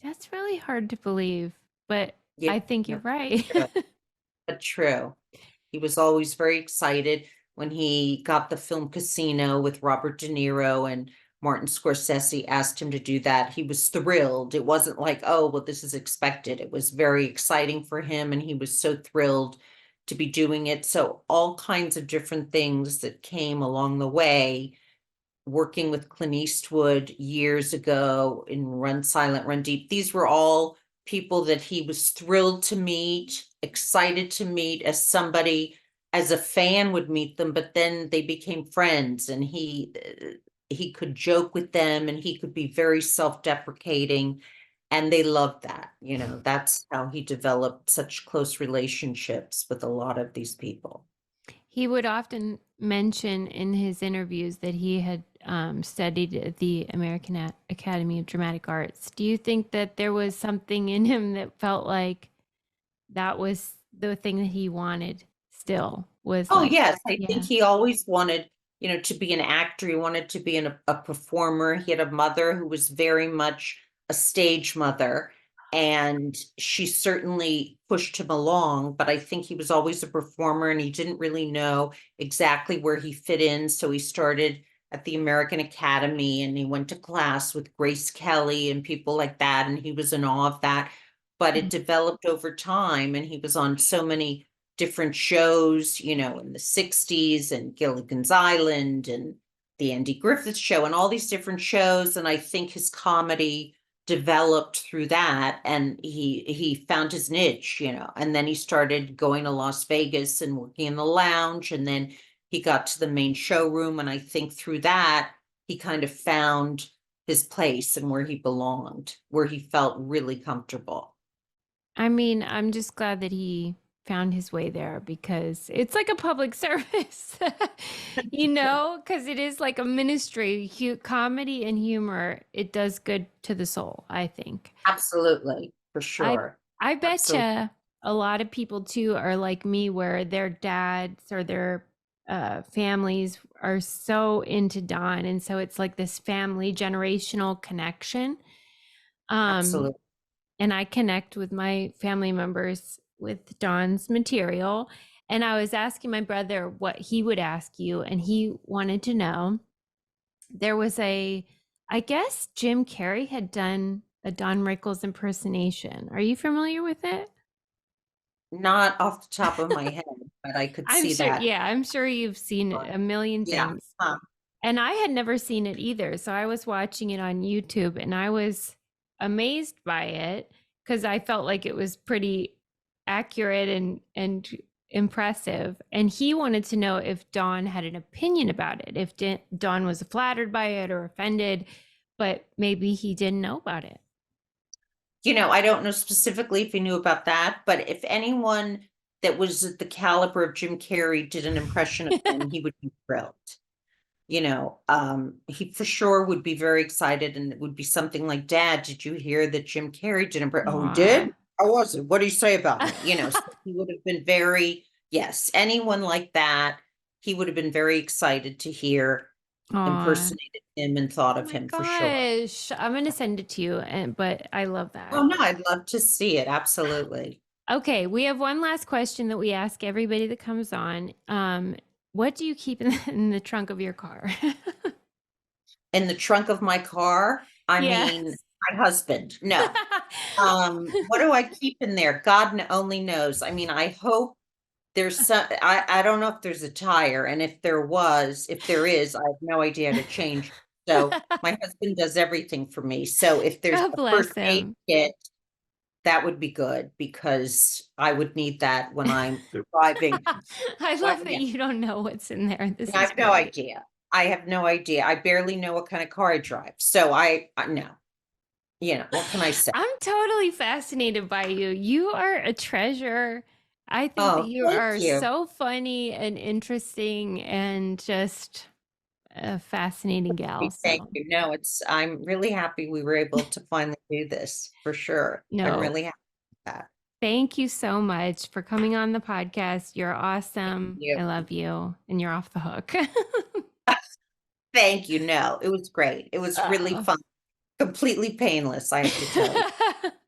That's really hard to believe, but Yeah, I think you're right. but true. He was always very excited when he got the film Casino with Robert De Niro, and Martin Scorsese asked him to do that. He was thrilled. It wasn't like, oh, well, this is expected. It was very exciting for him, and he was so thrilled to be doing it. So all kinds of different things that came along the way, working with Clint Eastwood years ago in Run Silent, Run Deep. These were all people that he was thrilled to meet, excited to meet, as somebody, as a fan would meet them, but then they became friends, and he could joke with them, and he could be very self-deprecating, and they loved that. That's how he developed such close relationships with a lot of these people. He would often mention in his interviews that he had studied at the American Academy of Dramatic Arts. Do you think that there was something in him that felt like that was the thing that he wanted still? Oh, yes. I think he always wanted, to be an actor. He wanted to be a performer. He had a mother who was very much a stage mother, and she certainly pushed him along, but I think he was always a performer and he didn't really know exactly where he fit in. So he started at the American Academy and he went to class with Grace Kelly and people like that. And he was in awe of that. But it developed over time and he was on so many different shows, in the 60s and Gilligan's Island and the Andy Griffith Show and all these different shows. And I think his comedy developed through that, and he found his niche, and then he started going to Las Vegas and working in the lounge, and then he got to the main showroom, and I think through that he kind of found his place and where he belonged, where he felt really comfortable. I mean, I'm just glad that he found his way there, because it's like a public service, because it is like a ministry. Comedy and humor, it does good to the soul, I think. Absolutely, for sure. I bet you a lot of people too are like me, where their dads or their families are so into Don, and so it's like this family generational connection. Absolutely. And I connect with my family members with Don's material. And I was asking my brother what he would ask you, and he wanted to know, there was I guess Jim Carrey had done a Don Rickles impersonation. Are you familiar with it? Not off the top of my head, but I could see that. Yeah, I'm sure you've seen it a million times. Yeah. And I had never seen it either. So I was watching it on YouTube and I was amazed by it, because I felt like it was pretty accurate and impressive. And he wanted to know if Don had an opinion about it, if Don was flattered by it or offended, but maybe he didn't know about it. I don't know specifically if he knew about that, but if anyone that was at the caliber of Jim Carrey did an impression of him, he would be thrilled. He for sure would be very excited, and it would be something like, "Dad, did you hear that Jim Carrey did Oh, he did? How was it? What did he say about me?" So he would have been yes, anyone like that, he would have been very excited to hear impersonated him and thought of him for sure. I'm going to send it to you, but I love that. Oh, no, I'd love to see it. Absolutely. Okay, we have one last question that we ask everybody that comes on. What do you keep in the trunk of your car? In the trunk of my car? I mean, my husband. No. What do I keep in there? God only knows. I mean, I hope there's some, I don't know if there's a tire, and if there is, I have no idea how to change. So my husband does everything for me. So if there's a first aid kit, that would be good, because I would need that when I'm driving. I love that you don't know what's in there. I have no idea. I have no idea. I barely know what kind of car I drive. So I know. What can I say? I'm totally fascinated by you. You are a treasure. I think that you are so funny and interesting and just a fascinating gal. Thank you. No, I'm really happy we were able to finally do this, for sure. No, I'm really happy with that. Thank you so much for coming on the podcast. You're awesome. I love you, and you're off the hook. Thank you. No, it was great. It was really fun. Completely painless, I have to tell you.